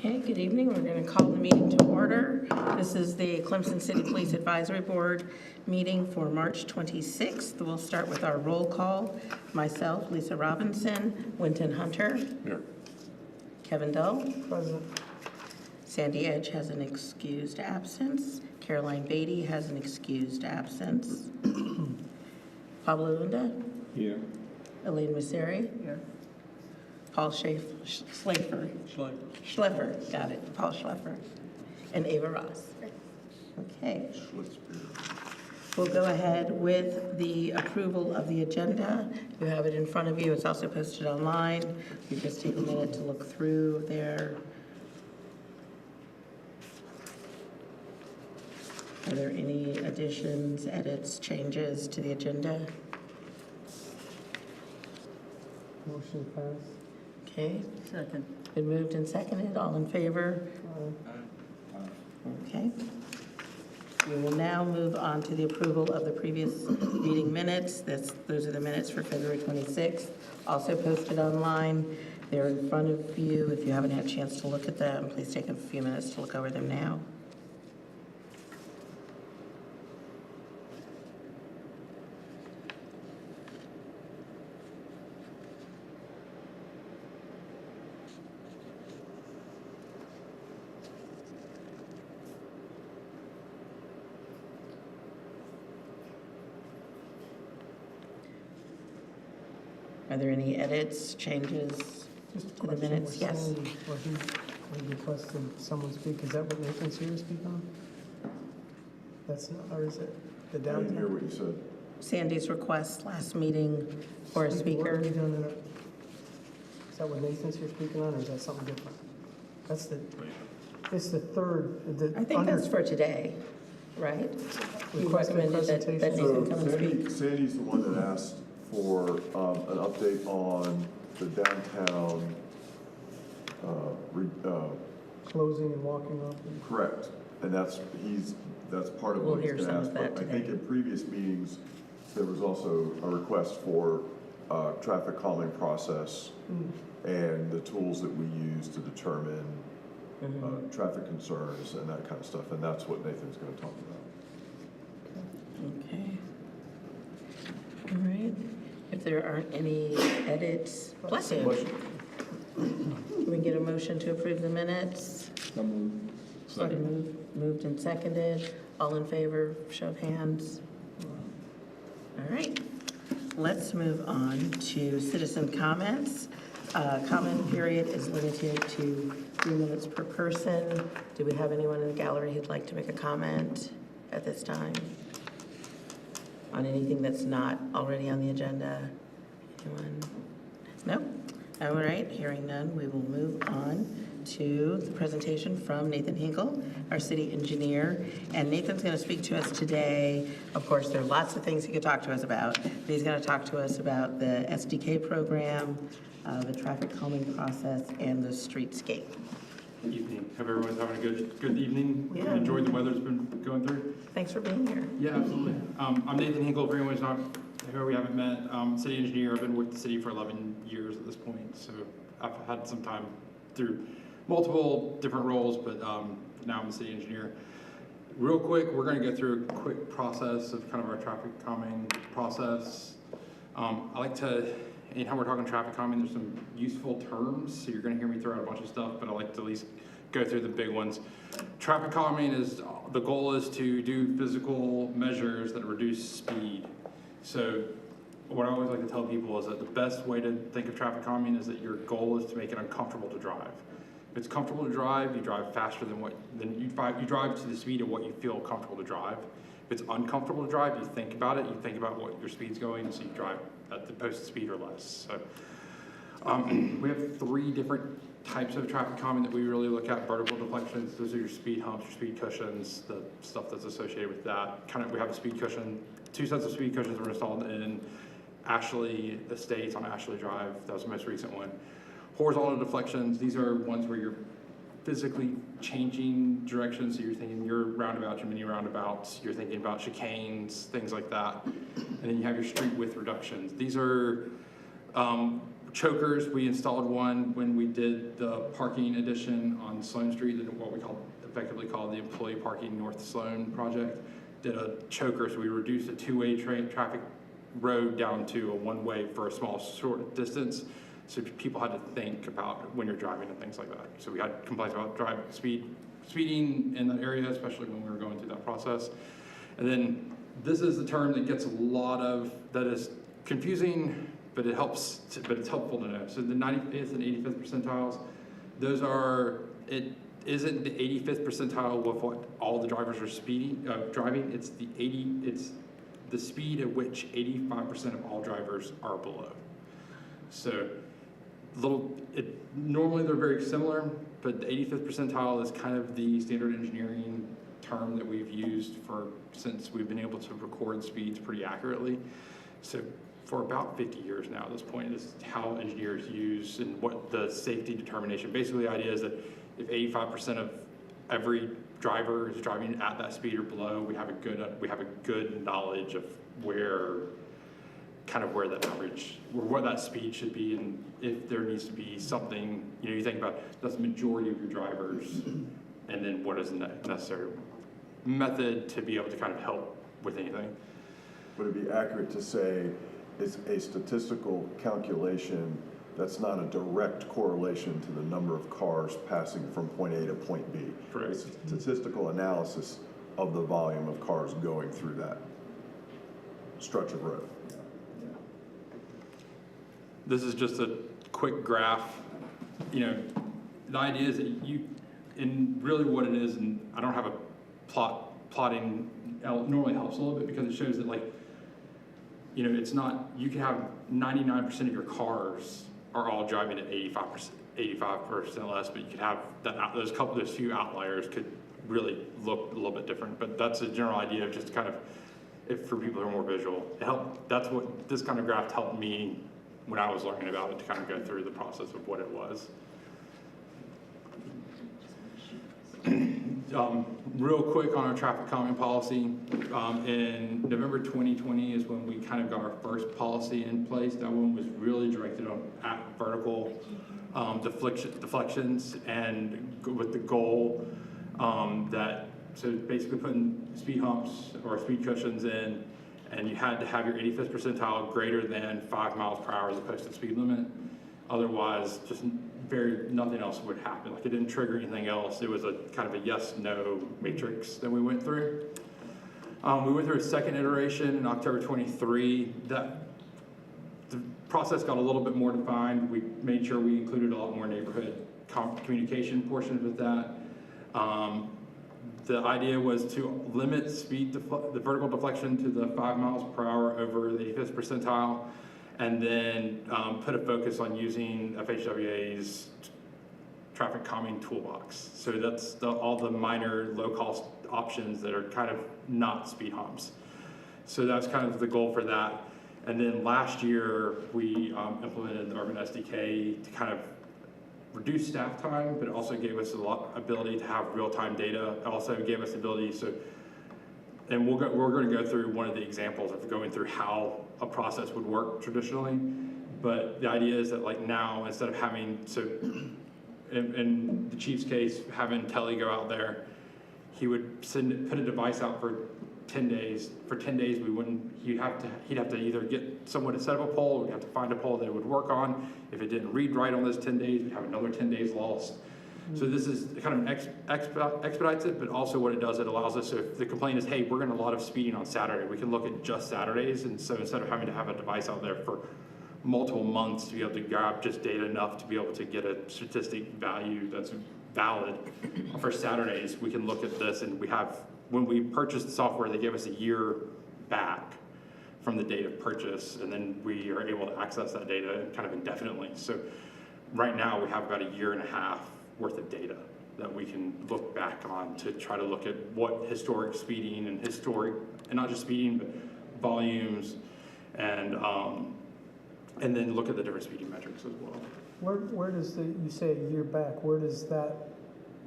Okay, good evening. We're going to call the meeting to order. This is the Clemson City Police Advisory Board meeting for March 26th. We'll start with our roll call. Myself, Lisa Robinson, Winton Hunter. Here. Kevin Dull. Present. Sandy Edge has an excused absence. Caroline Beatty has an excused absence. Pablo Lunda. Here. Elaine Masseri. Here. Paul Schleffer. Got it. Paul Schleffer. And Ava Ross. Okay. We'll go ahead with the approval of the agenda. You have it in front of you. It's also posted online. You just take a minute to look through there. Are there any additions, edits, changes to the agenda? Motion passed. Okay. Second. Been moved and seconded. All in favor? Okay. We will now move on to the approval of the previous meeting minutes. Those are the minutes for February 26th, also posted online. They're in front of you. If you haven't had a chance to look at them, please take a few minutes to look over them now. Are there any edits, changes Just a to the question. minutes? We're Yes. saying where he requested someone speak. Is that what Nathan's here to speak on? That's not, or is it the I didn't hear downtown? what you said. Sandy's request last meeting for a What are speaker. we doing in it? Is that what Nathan's here speaking on, or is that something different? That's it's the third. I think that's for today, right? You Requested recommended that presentation. Nathan come and speak. Sandy's the one that asked for an update on the downtown, Closing and walking off. correct. And that's part of We'll what he's hear gonna some ask. of that But I think today. in previous meetings, there was also a request for traffic calming process and the tools that we use to determine traffic concerns and that kind of stuff. And that's what Nathan's gonna talk about. Okay. All right. If there aren't any edits, bless you. Can we get a motion to approve the minutes? Moved and seconded. All in favor, show of hands. All right. Let's move on to citizen comments. Comment period is limited to 3 minutes per person. Do we have anyone in the gallery who'd like to make a comment at this time on anything that's not already on the agenda? Anyone? No? All right, hearing none, we will move on to the presentation from Nathan Hinkle, our city engineer. And Nathan's going to speak to us today. Of course, there are lots of things he could talk to us about. But he's going to talk to us about the SDK program, the traffic calming process, and the streetscape. Good evening. Hope everyone's having a good evening. Yeah. Enjoyed the weather's been going through. Thanks for being here. Yeah, absolutely. I'm Nathan Hinkle. If anyone's not who we haven't met, city engineer. I've been with the city for 11 years at this point, so I've had some time through multiple different roles, but now I'm the city engineer. Real quick, we're going to go through a quick process of kind of our traffic calming process. I like to, anytime we're talking traffic calming, there's some useful terms, so you're going to hear me throw out a bunch of stuff, but I like to at least go through the big ones. Traffic calming is, the goal is to do physical measures that reduce speed. So what I always like to tell people is that the best way to think of traffic calming is that your goal is to make it uncomfortable to drive. If it's comfortable to drive, you drive faster than you drive to the speed of what you feel comfortable to drive. If it's uncomfortable to drive, you think about it, you think about what your speed's going, so you drive at the posted speed or less. So we have 3 different types of traffic calming that we really look at. Vertical deflections, those are your speed humps, your speed cushions, the stuff that's associated with that. We have a speed cushion, 2 sets of speed cushions were installed in Ashley Estates on Ashley Drive. That was the most recent one. Horizontal deflections, these are ones where you're physically changing directions. So you're thinking your roundabouts, your mini roundabouts, you're thinking about chicanes, things like that. And then you have your street width reductions. These are chokers, we installed one when we did the parking addition on Sloan Street, what we effectively call the Employee Parking North Sloan project. Did a choker, so we reduced a two-way traffic road down to a one-way for a small short distance. So people had to think about when you're driving and things like that. So we had complaints about speeding in that area, especially when we were going through that process. And then this is the term that gets a lot of, that is confusing, but it's helpful to know. So the 95th and 85th percentiles, those are, it isn't the 85th percentile with what all the drivers are driving. It's the speed at which 85% of all drivers are below. So normally they're very similar, but the 85th percentile is kind of the standard engineering term that we've used since we've been able to record speeds pretty accurately. So for about 50 years now at this point, this is how engineers use and what the safety determination. Basically the idea is that if 85% of every driver is driving at that speed or below, we have a good knowledge of where that average, or what that speed should be, and if there needs to be something, you think about that's the majority of your drivers, and then what is the necessary method to be able to kind of help with anything. Would it be accurate to say it's a statistical calculation that's not a direct correlation to the number of cars passing from point A to point B? Correct. It's a statistical analysis of the volume of cars going through that stretch of road. This is just a quick graph. The idea is that and really what it is, and I don't have a plotting normally helps a little bit because it shows that it's not, you can have 99% of your cars are all driving at 85% less, but you could have those few outliers could really look a little bit different. But that's a general idea of just kind of, for people who are more visual, that's what this kind of graph helped me when I was learning about it, to kind of go through the process of what it was. Real quick on our traffic calming policy, in November 2020 is when we kind of got our first policy in place. That one was really directed at vertical deflections, and with the goal so basically putting speed humps or speed cushions in, and you had to have your 85th percentile greater than 5 miles per hour as the posted speed limit. Otherwise, just nothing else would happen. It didn't trigger anything else. It was a kind of a yes/no matrix that we went through. We went through a second iteration in October 23. The process got a little bit more defined. We made sure we included a lot more neighborhood communication portions with that. The idea was to limit the vertical deflection to the 5 miles per hour over the 85th percentile, and then put a focus on using FHWA's traffic calming toolbox. So that's all the minor low-cost options that are kind of not speed humps. So that's kind of the goal for that. And then last year, we implemented the Urban SDK to kind of reduce staff time, but it also gave us ability to have real-time data. It also gave us the ability, and we're going to go through one of the examples of going through how a process would work traditionally. But the idea is that now, instead of having, in the chief's case, having Telly go out there, he would put a device out for 10 days. For 10 days, he'd have to either get someone to set up a pole, or we'd have to find a pole they would work on. If it didn't read right on those 10 days, we'd have another 10 days lost. So this is kind of expedites it, but also what it does, it allows us, so if the complaint is, hey, we're getting a lot of speeding on Saturday, we can look at just Saturdays. And so instead of having to have a device out there for multiple months to be able to grab just data enough to be able to get a statistic value that's valid for Saturdays, we can look at this, and when we purchased the software, they gave us a year back from the date of purchase, and then we are able to access that data kind of indefinitely. So right now we have about a year and a half worth of data that we can look back on to try to look at what historic speeding and not just speeding, but volumes, and then look at the different speeding metrics as well. Where does you say a year back, where does that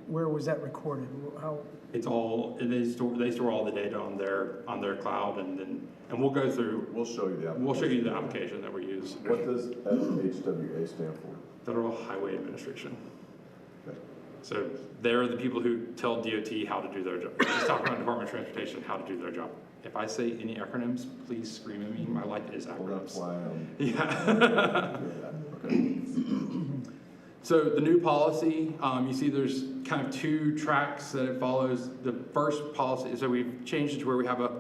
where was that recorded? How, It's all, they store all the data on their cloud, and we'll go through, We'll show you the application. we'll show you the application that we use. What does FHWA stand for? Federal Highway Administration. Okay. So they're the people who tell DOT how to do their job. Just talk about Department of Transportation, how to do their job. If I say any acronyms, please scream at me. My life is Well, that's acronyms. why I'm. Yeah. Okay. So the new policy, you see there's kind of two tracks that it follows. The first policy, so we've changed it to where we have a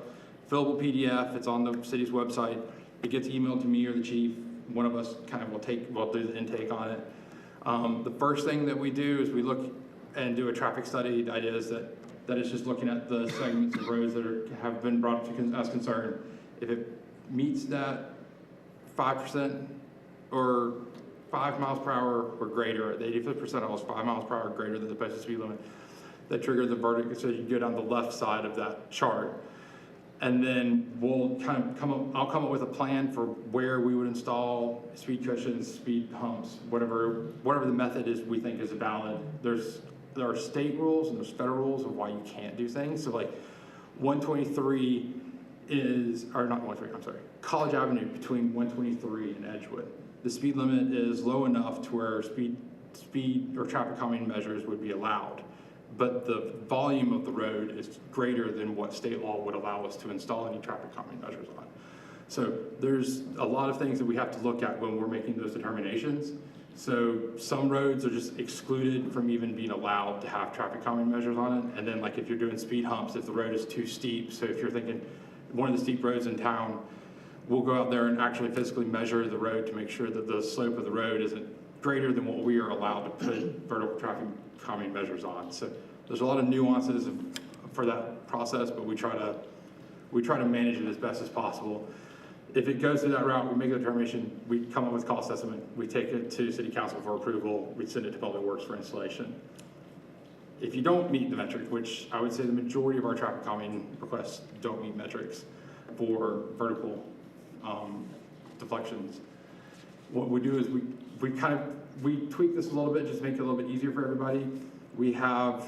fillable PDF. It's on the city's website. It gets emailed to me or the chief. One of us kind of will do the intake on it. The first thing that we do is we look and do a traffic study. The idea is that it's just looking at the segments of roads that have been brought to as concern. If it meets that 5% or 5 miles per hour or greater, the 85% of those 5 miles per hour or greater than the posted speed limit, that trigger the verdict. So you go down the left side of that chart. And then we'll kind of I'll come up with a plan for where we would install speed cushions, speed humps, whatever the method is we think is valid. There are state rules and there's federal rules of why you can't do things. So like 123 College Avenue between 123 and Edgewood. The speed limit is low enough to where speed or traffic calming measures would be allowed. But the volume of the road is greater than what state law would allow us to install any traffic calming measures on. So there's a lot of things that we have to look at when we're making those determinations. So some roads are just excluded from even being allowed to have traffic calming measures on it. And then like if you're doing speed humps, if the road is too steep, so if you're thinking one of the steep roads in town, we'll go out there and actually physically measure the road to make sure that the slope of the road isn't greater than what we are allowed to put vertical traffic calming measures on. So there's a lot of nuances for that process, but we try to manage it as best as possible. If it goes through that route, we make a determination, we come up with cost estimate, we take it to City Council for approval, we send it to Public Works for installation. If you don't meet the metric, which I would say the majority of our traffic calming requests don't meet metrics for vertical deflections, what we do is we tweak this a little bit just to make it a little bit easier for everybody. We come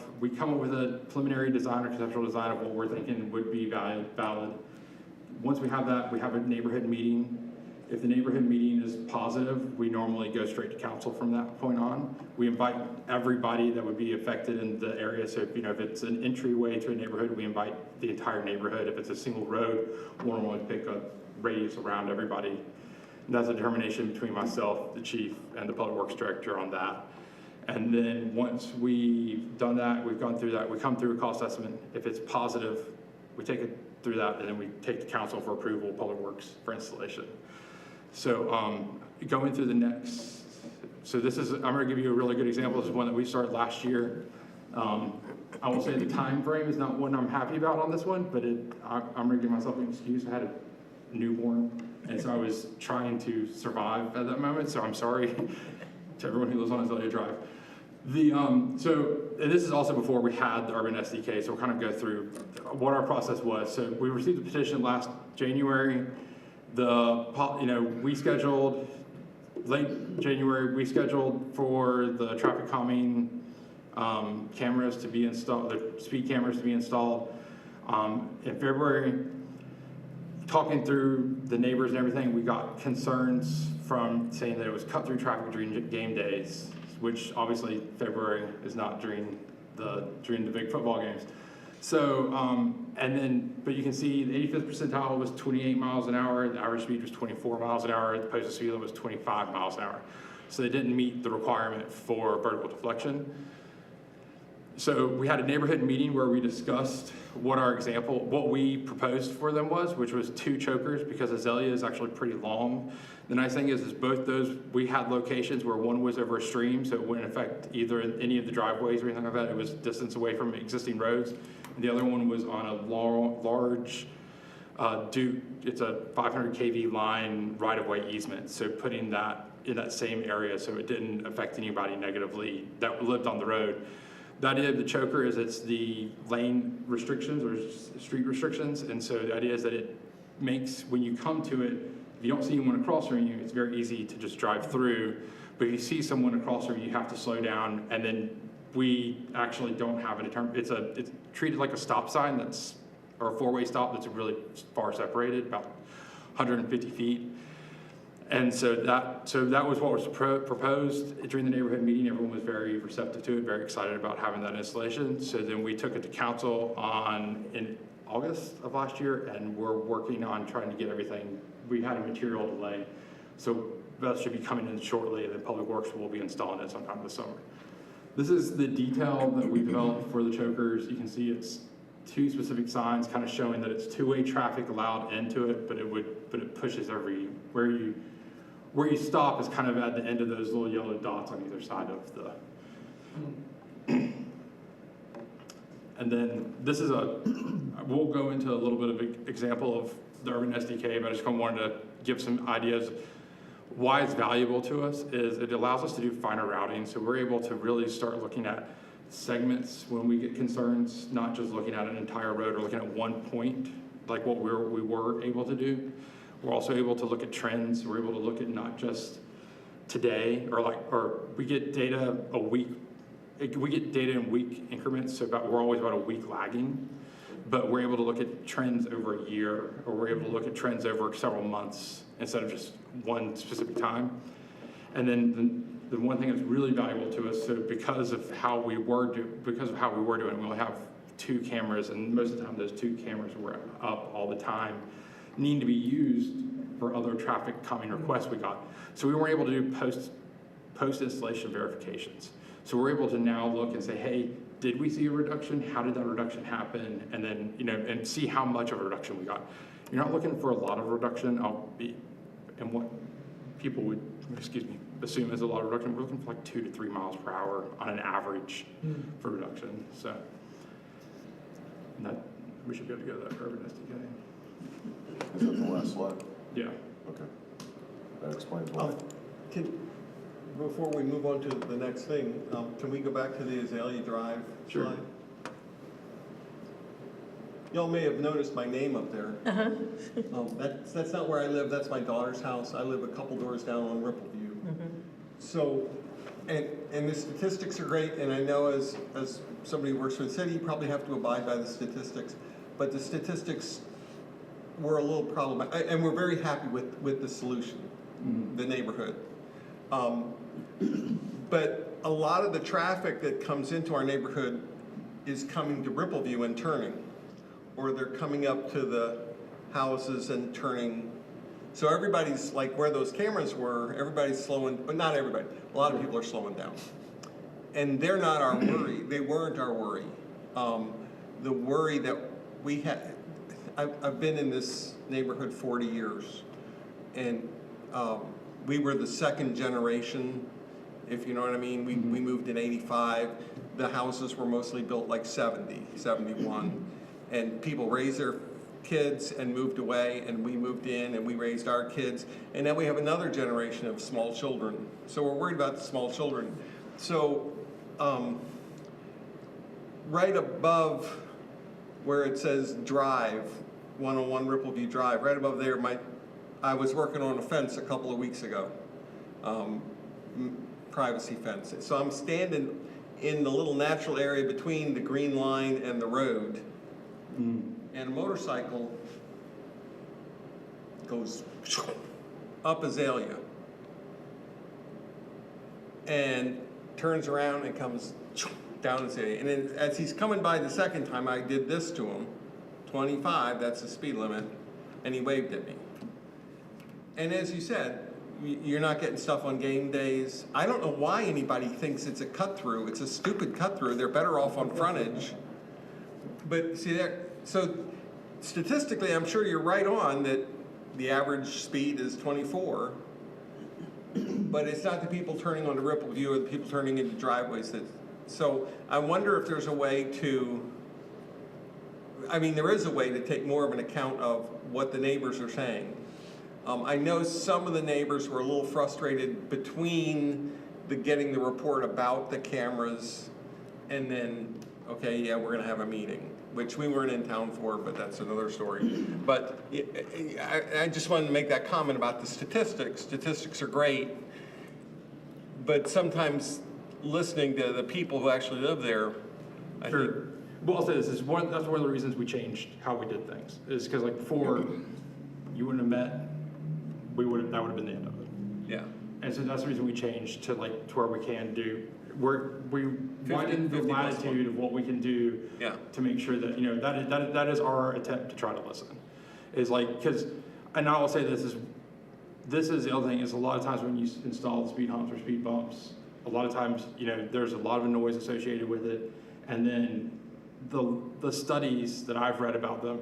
up with a preliminary design or conceptual design of what we're thinking would be valid. Once we have that, we have a neighborhood meeting. If the neighborhood meeting is positive, we normally go straight to council from that point on. We invite everybody that would be affected in the area. So if it's an entryway to a neighborhood, we invite the entire neighborhood. If it's a single road, we'll normally pick a radius around everybody. And that's a determination between myself, the chief, and the public works director on that. And then once we've done that, we've gone through that, we come through a cost estimate. If it's positive, we take it through that, and then we take to council for approval, public works for installation. So going through the next, I'm gonna give you a really good example. This is one that we started last year. I will say the time frame is not one I'm happy about on this one, but I'm gonna give myself an excuse. I had a newborn, and so I was trying to survive at that moment, so I'm sorry to everyone who lives on Azalea Drive. And this is also before we had the Urban SDK, so we'll kind of go through what our process was. So we received the petition last January. We scheduled, late January, we scheduled for the traffic calming cameras to be installed, the speed cameras to be installed. In February, talking through the neighbors and everything, we got concerns from saying that it was cut through traffic during game days, which obviously February is not during the big football games. So, but you can see the 85th percentile was 28 miles an hour, the average speed was 24 miles an hour, the posted speed limit was 25 miles an hour. So they didn't meet the requirement for vertical deflection. So we had a neighborhood meeting where we discussed what we proposed for them was, which was 2 chokers, because Azalea is actually pretty long. The nice thing is both those, we had locations where one was over a stream, so it wouldn't affect either any of the driveways or anything like that. It was distance away from existing roads. And the other one was on a large it's a 500 kV line right-of-way easement. So putting that in that same area so it didn't affect anybody negatively that lived on the road. The idea of the choker is it's the lane restrictions or street restrictions. And so the idea is that it makes, when you come to it, if you don't see anyone across from you, it's very easy to just drive through. But if you see someone across from you, you have to slow down and then we actually don't have a it's treated like a stop sign or a four-way stop that's really far separated, about 150 feet. And so that was what was proposed during the neighborhood meeting. Everyone was very receptive to it, very excited about having that installation. So then we took it to council in August of last year, and we're working on trying to get everything. We had a material delay, so that should be coming in shortly, and then Public Works will be installing it sometime this summer. This is the detail that we developed for the chokers. You can see it's 2 specific signs kind of showing that it's two-way traffic allowed into it, but it pushes where you stop is kind of at the end of those little yellow dots on either side of the. And then this is we'll go into a little bit of an example of the Urban SDK, but I just kind of wanted to give some ideas. Why it's valuable to us is it allows us to do finer routing. So we're able to really start looking at segments when we get concerns, not just looking at an entire road or looking at one point, like what we were able to do. We're also able to look at trends. We're able to look at not just today or we get data a week. We get data in week increments, so we're always about a week lagging, but we're able to look at trends over a year, or we're able to look at trends over several months instead of just one specific time. And then the one thing that's really valuable to us, so because of how we were doing, we only have 2 cameras, and most of the time those 2 cameras were up all the time, need to be used for other traffic calming requests we got. So we weren't able to do post installation verifications. So we're able to now look and say, hey, did we see a reduction? How did that reduction happen? And then, and see how much of a reduction we got. You're not looking for a lot of reduction. And what people would, assume is a lot of reduction. We're looking for like 2 to 3 miles per hour on an average for reduction. So we should be able to go to that Urban SDK. Is that the last slide? Yeah. Okay. That explains why. Before we move on to the next thing, can we go back to the Azalea Drive Sure. slide? Y'all may have noticed my name up there. That's not where I live. That's my daughter's house. I live a couple doors down on Rippleview. So, and the statistics are great. And I know as somebody who works for the city, you probably have to abide by the statistics. But the statistics were a little problematic, and we're very happy with the solution, the neighborhood. But a lot of the traffic that comes into our neighborhood is coming to Rippleview and turning, or they're coming up to the houses and turning. So everybody's like where those cameras were, everybody's slowing, but not everybody. A lot of people are slowing down. And they're not our worry. They weren't our worry. The worry that we had, I've been in this neighborhood 40 years, and we were the second generation, if you know what I mean. We moved in 85. The houses were mostly built like 70, 71. And people raised their kids and moved away, and we moved in and we raised our kids. And then we have another generation of small children. So we're worried about the small children. So right above where it says Drive, 101 Rippleview Drive, right above there, I was working on a fence a couple of weeks ago, privacy fence. So I'm standing in the little natural area between the green line and the road, and a motorcycle goes up Azalea and turns around and comes down Azalea. And then as he's coming by the second time, I did this to him, 25, that's the speed limit, and he waved at me. And as you said, you're not getting stuff on game days. I don't know why anybody thinks it's a cut-through. It's a stupid cut-through. They're better off on frontage. But see there, so statistically, I'm sure you're right on that the average speed is 24. But it's not the people turning onto Rippleview or the people turning into driveways that. So I wonder if there's a way to. I mean, there is a way to take more of an account of what the neighbors are saying. I know some of the neighbors were a little frustrated between getting the report about the cameras and then, okay, yeah, we're gonna have a meeting, which we weren't in town for, but that's another story. But I just wanted to make that comment about the statistics. Statistics are great, but sometimes listening to the people who actually live there, I think, Sure. Well, I'll say this, that's one of the reasons we changed how we did things, is because like before, you wouldn't have met, that would have been the end of it. yeah. And so that's the reason we changed to like, to where we can do, we widen the 50 plus latitude of what we can do Yeah. to make sure that, that is our attempt to try to listen. Is like, because, and I will say this is the other thing, is a lot of times when you install the speed humps or speed bumps, a lot of times, there's a lot of noise associated with it. And then the studies that I've read about them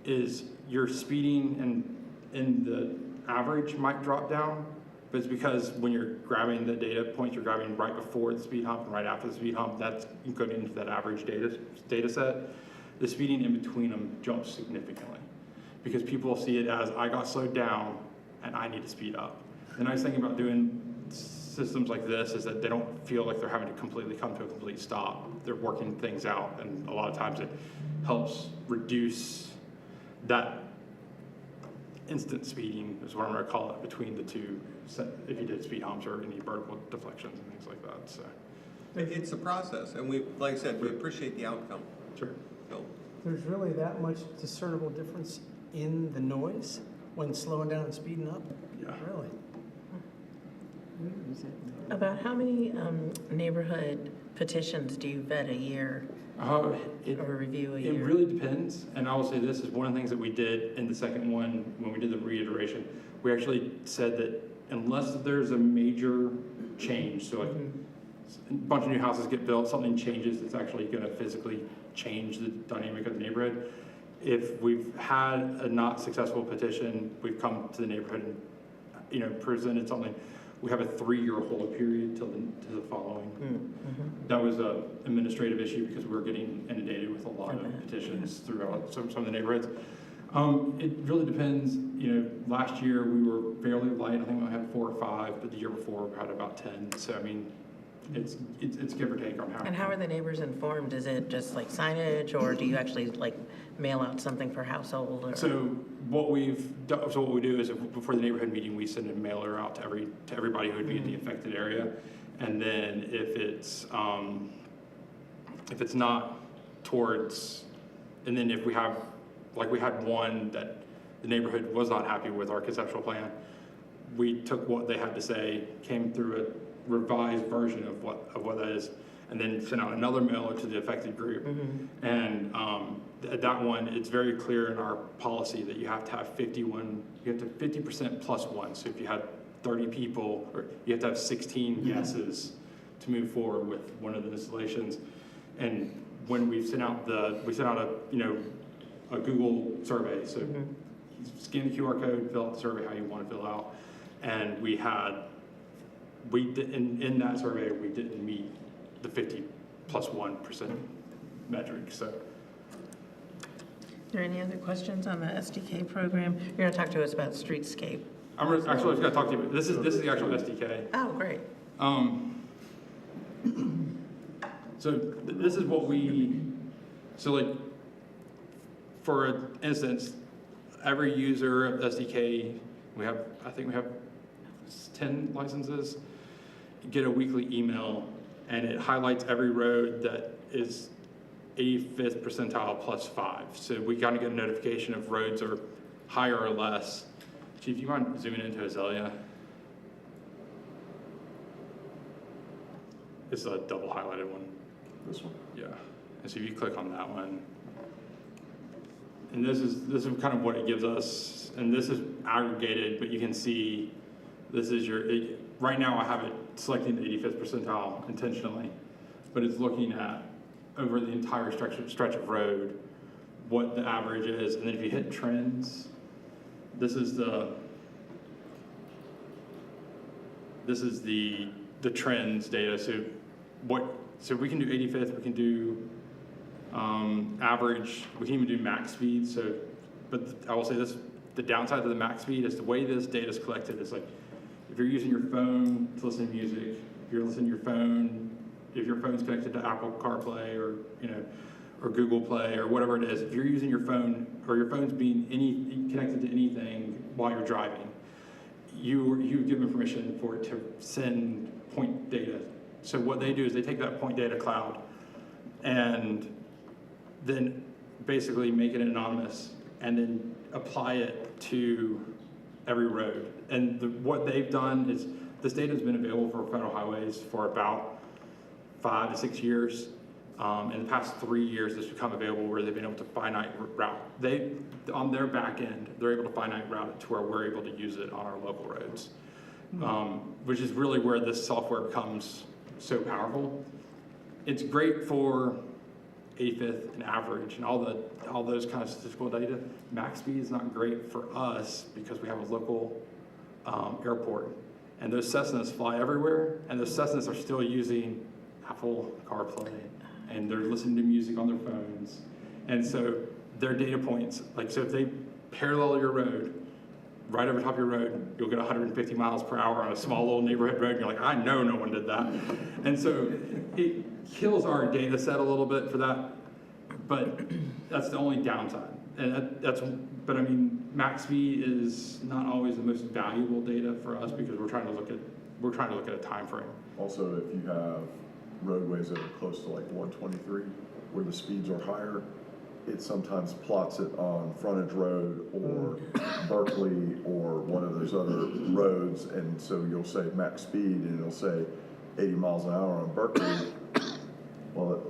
is your speeding and in the average might drop down, but it's because when you're grabbing the data points, you're grabbing right before the speed hump and right after the speed hump, that's encoded into that average data set. The speeding in between them jumps significantly because people see it as, I got slowed down and I need to speed up. The nice thing about doing systems like this is that they don't feel like they're having to completely come to a complete stop. They're working things out, and a lot of times it helps reduce that instant speeding, is what I'm going to call it, between the two, if you did speed humps or any vertical deflections and things like that. So, It's a process, and we, like I said, we appreciate the outcome. sure. So, There's really that much discernible difference in the noise when slowing down and speeding up? Yeah. Really? About how many neighborhood petitions do you vet a year It or review a year? It really depends, and I will say this is one of the things that we did in the second one when we did the reiteration. We actually said that unless there's a major change, so like a bunch of new houses get built, something changes that's actually going to physically change the dynamic of the neighborhood. If we've had a not successful petition, we've come to the neighborhood and presented something. We have a 3-year hold period till the following. That was a administrative issue because we were getting inundated with a lot of petitions throughout some of the neighborhoods. It really depends. Last year we were fairly light. I think we had 4 or 5, but the year before we had about 10. So I mean, it's give or take on how. And how are the neighbors informed? Is it just like signage, or do you actually like mail out something per household? Or? So what we do is before the neighborhood meeting, we send a mailer out to everybody who would be in the affected area, and then if it's not towards, and then if we have, like we had one that the neighborhood was not happy with our conceptual plan, we took what they had to say, came through a revised version of what that is, and then sent out another mailer to the affected group. And at that one, it's very clear in our policy that you have to have 50% plus one. So if you had 30 people, or you have to have 16 yeses to move forward with one of the installations. And when we sent out a Google survey, so scan the QR code, fill out the survey how you want to fill out, and in that survey we didn't meet the 50 plus 1% metric. So, Are there any other questions on the SDK program? You're going to talk to us about streetscape. I was going to talk to you about this is the actual SDK. Oh, great. So this is what like, for instance, every user of SDK, I think we have 10 licenses, get a weekly email, and it highlights every road that is 85th percentile plus 5. So we kind of get a notification if roads are higher or less. Chief, do you mind zooming into Azalea? It's a double highlighted one. This one? Yeah. And so if you click on that one, and this is kind of what it gives us, and this is aggregated, but you can see this is right now I have it selecting the 85th percentile intentionally, but it's looking at over the entire stretch of road what the average is, and then if you hit trends, this is the trends data. So we can do 85th, we can do average, we can even do max speed. So, but I will say this: the downside of the max speed is the way this data is collected is like, if you're using your phone to listen to music, if you're listening to your phone, if your phone's connected to Apple CarPlay or or Google Play or whatever it is, if you're using your phone or your phone's being connected to anything while you're driving, you've given permission for it to send point data So what they do is they take that point data cloud and then basically make it anonymous and then apply it to every road. And what they've done is this data has been available for federal highways for about 5 to 6 years. In the past 3 years, it's become available where they've been able to finite route. On their back end, they're able to finite route it to where we're able to use it on our local roads, which is really where this software becomes so powerful. It's great for 85th and average and all those kind of statistical data. Max speed is not great for us because we have a local airport, and those Cessnas fly everywhere, and those Cessnas are still using Apple CarPlay, and they're listening to music on their phones. And so their data points, like, so if they parallel your road, right over top of your road, you'll get 150 miles per hour on a small little neighborhood road, and you're like, I know no one did that. And so it kills our data set a little bit for that, but that's the only downside. And but I mean, max speed is not always the most valuable data for us because we're trying to look at a time frame. Also, if you have roadways that are close to like 123, where the speeds are higher, it sometimes plots it on Frontage Road or Berkeley or one of those other roads, and so you'll say max speed and it'll say 80 miles an hour on Berkeley. Well,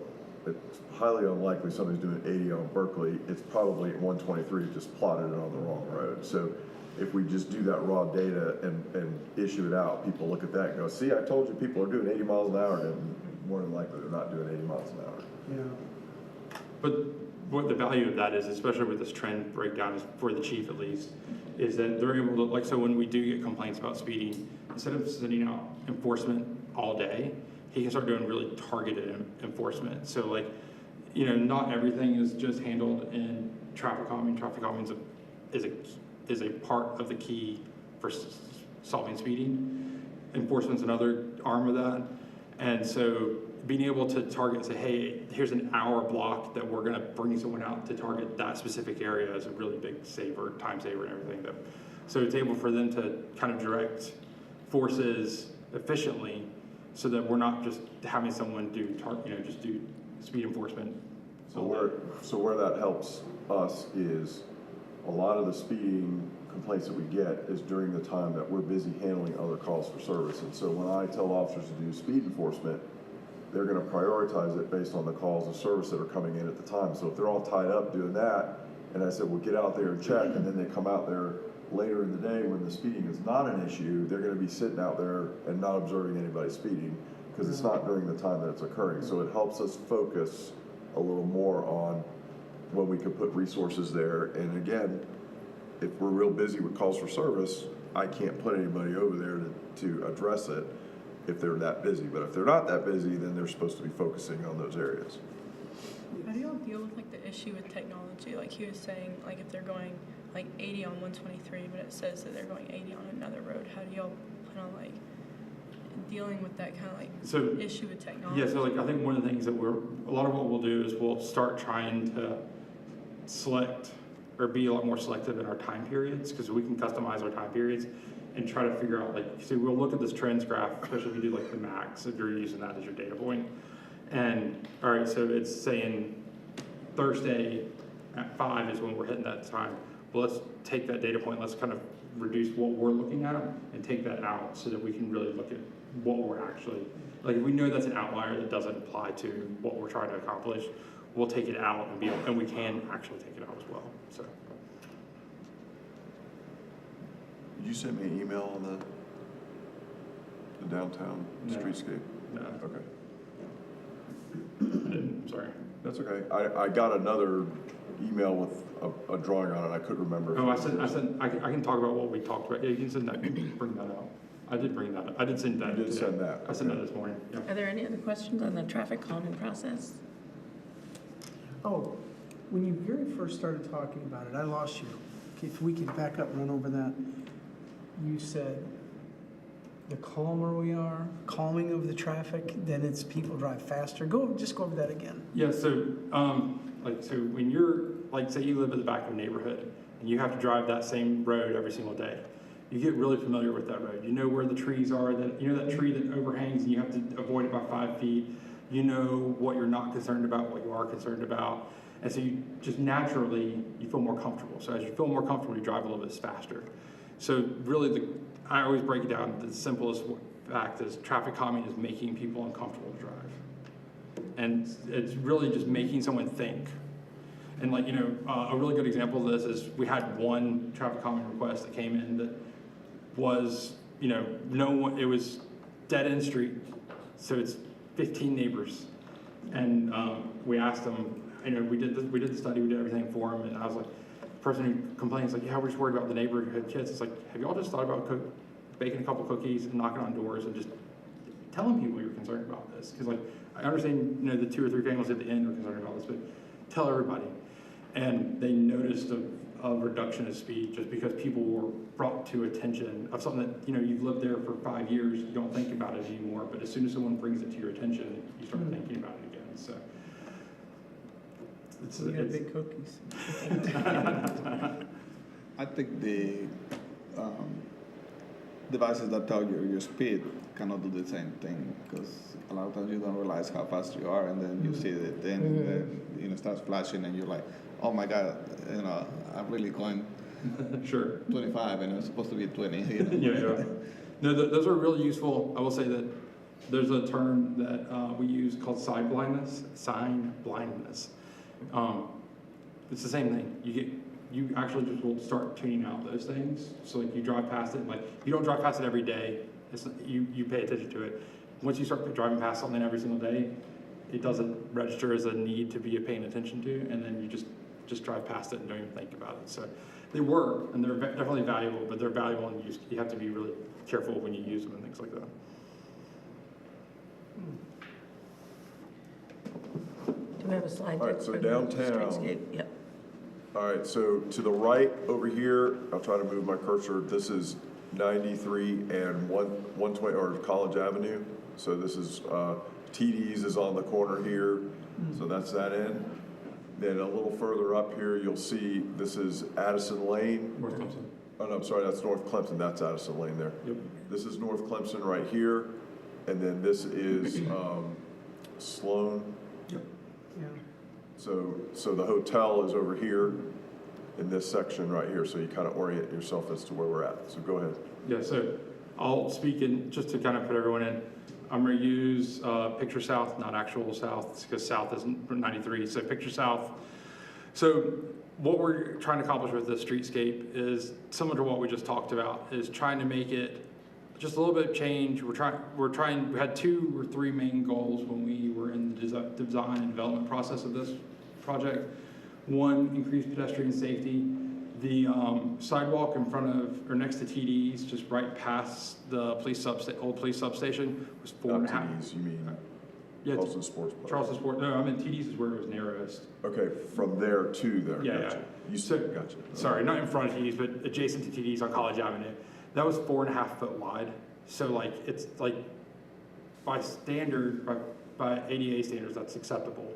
it's highly unlikely somebody's doing 80 on Berkeley. It's probably at 123, just plotted it on the wrong road. So if we just do that raw data and issue it out, people look at that and go, see, I told you people are doing 80 miles an hour, and more than likely they're not doing 80 miles an hour. Yeah. But what the value of that is, especially with this trend breakdown, is for the chief at least, is that they're able to, like, so when we do get complaints about speeding, instead of sending out enforcement all day, he can start doing really targeted enforcement. So, like, you know, not everything is just handled in traffic calming. Traffic calming is a part of the key for solving speeding. Enforcement's another arm of that. And so being able to target and say, hey, here's an hour block that we're gonna bring someone out to target that specific area is a really big saver, time saver and everything. So it's able for them to kind of direct forces efficiently so that we're not just having someone just do speed enforcement. So where that helps us is a lot of the speeding complaints that we get is during the time that we're busy handling other calls for service. And so when I tell officers to do speed enforcement, they're going to prioritize it based on the calls of service that are coming in at the time. So if they're all tied up doing that, and I said, well, get out there and check, and then they come out there later in the day when the speeding is not an issue, they're going to be sitting out there and not observing anybody speeding because it's not during the time that it's occurring. So it helps us focus a little more on when we can put resources there. And again, if we're real busy with calls for service, I can't put anybody over there to address it if they're that busy. But if they're not that busy, then they're supposed to be focusing on those areas. How do y'all deal with like the issue with technology? Like he was saying, like if they're going like 80 on 123, but it says that they're going 80 on another road, how do y'all plan on like dealing with that kind of like issue with technology? Yeah, so like I think one of the things that a lot of what we'll do is we'll start trying to select or be a lot more selective in our time periods because we can customize our time periods and try to figure out, like, so we'll look at this trends graph, especially if you do like the max, if you're using that as your data point. And all right, so it's saying Thursday at 5 is when we're hitting that time. Well, let's take that data point, let's kind of reduce what we're looking at and take that out so that we can really look at what we're actually, like if we know that's an outlier that doesn't apply to what we're trying to accomplish, we'll take it out and we can actually take it out as well, so. Did you send me an email on the downtown streetscape? No. Okay. I'm sorry. That's okay. I got another email with a drawing on it. I couldn't remember. Oh, I can talk about what we talked about. Yeah, you can send that, bring that out. I did bring that up. I did send that. You did today. send that. I sent that this morning, yeah. Are there any other questions on the traffic calming process? Oh, when you very first started talking about it, I lost you. If we could back up and run over that. You said the calmer we are, calming of the traffic, then it's people drive faster. Just go over that again. Yeah, so, so when you're, like, say you live at the back of a neighborhood and you have to drive that same road every single day, you get really familiar with that road. You know where the trees are, that you know that tree that overhangs and you have to avoid it by 5 feet. You know what you're not concerned about, what you are concerned about. And so you just naturally, you feel more comfortable. So as you feel more comfortable, you drive a little bit faster. So really, I always break it down. The simplest fact is traffic calming is making people uncomfortable to drive. And it's really just making someone think. And like, a really good example of this is we had one traffic calming request that came in that was, no one, it was dead end street. So it's 15 neighbors. And we asked them, we did the study, we did everything for them. And I was like, the person who complains, like, yeah, we're just worried about the neighborhood kids. It's like, have y'all just thought about baking a couple cookies and knocking on doors and just telling people you're concerned about this? Because like, I understand, the 2 or 3 families at the end are concerned about this, but tell everybody. And they noticed a reduction of speed just because people were brought to attention of something that, you've lived there for 5 years, you don't think about it anymore, but as soon as someone brings it to your attention, you start thinking about it again. So You got big cookies. I think the devices that tell you your speed cannot do the same thing, because a lot of times you don't realize how fast you are, and then you see the thing, and then, starts flashing, and you're like, oh my God, I'm really going Sure. 25, and it's supposed to be 20. Yeah. No, those are really useful. I will say that there's a term that we use called sign blindness. It's the same thing. You actually just will start tuning out those things. So like you drive past it, like you don't drive past it every day. You pay attention to it. Once you start driving past something every single day, it doesn't register as a need to be paying attention to, and then you just drive past it and don't even think about it. So they work, and they're definitely valuable, but they're valuable, and you have to be really careful when you use them and things like that. Do we have a slide All right, deck so for the downtown. streetscape? Yep. All right, so to the right over here, I'll try to move my cursor. This is 93 and 120, or College Avenue. So this is, TD's is on the corner here. So that's that end. Then a little further up here, you'll see this is Addison Lane. North Clemson. Oh, no, I'm sorry, that's North Clemson. That's Addison Lane there. Yep. This is North Clemson right here. And then this is Sloan. Yep. Yeah. So the hotel is over here in this section right here, so you kind of orient yourself as to where we're at. So go ahead. Yeah, so I'll speak in, just to kind of put everyone in, I'm going to use picture south, not actual south, because south is 93, so picture south. So what we're trying to accomplish with this streetscape is similar to what we just talked about, is trying to make it just a little bit of change. We had 2 or 3 main goals when we were in the design and development process of this project. One, increase pedestrian safety. The sidewalk in front of, or next to TD's, just right past the old police substation, was 4.5. Not TD's, you mean Yeah, Charleston Sports Park. Charleston Sport. No, I mean TD's is where it was narrowest. Okay, from there to there. Yeah, Gotcha. yeah. You So- said, gotcha. Sorry, not in front of TD's, but adjacent to TD's on College Avenue. That was 4.5 foot wide. So like, it's like, by standard, by ADA standards, that's acceptable.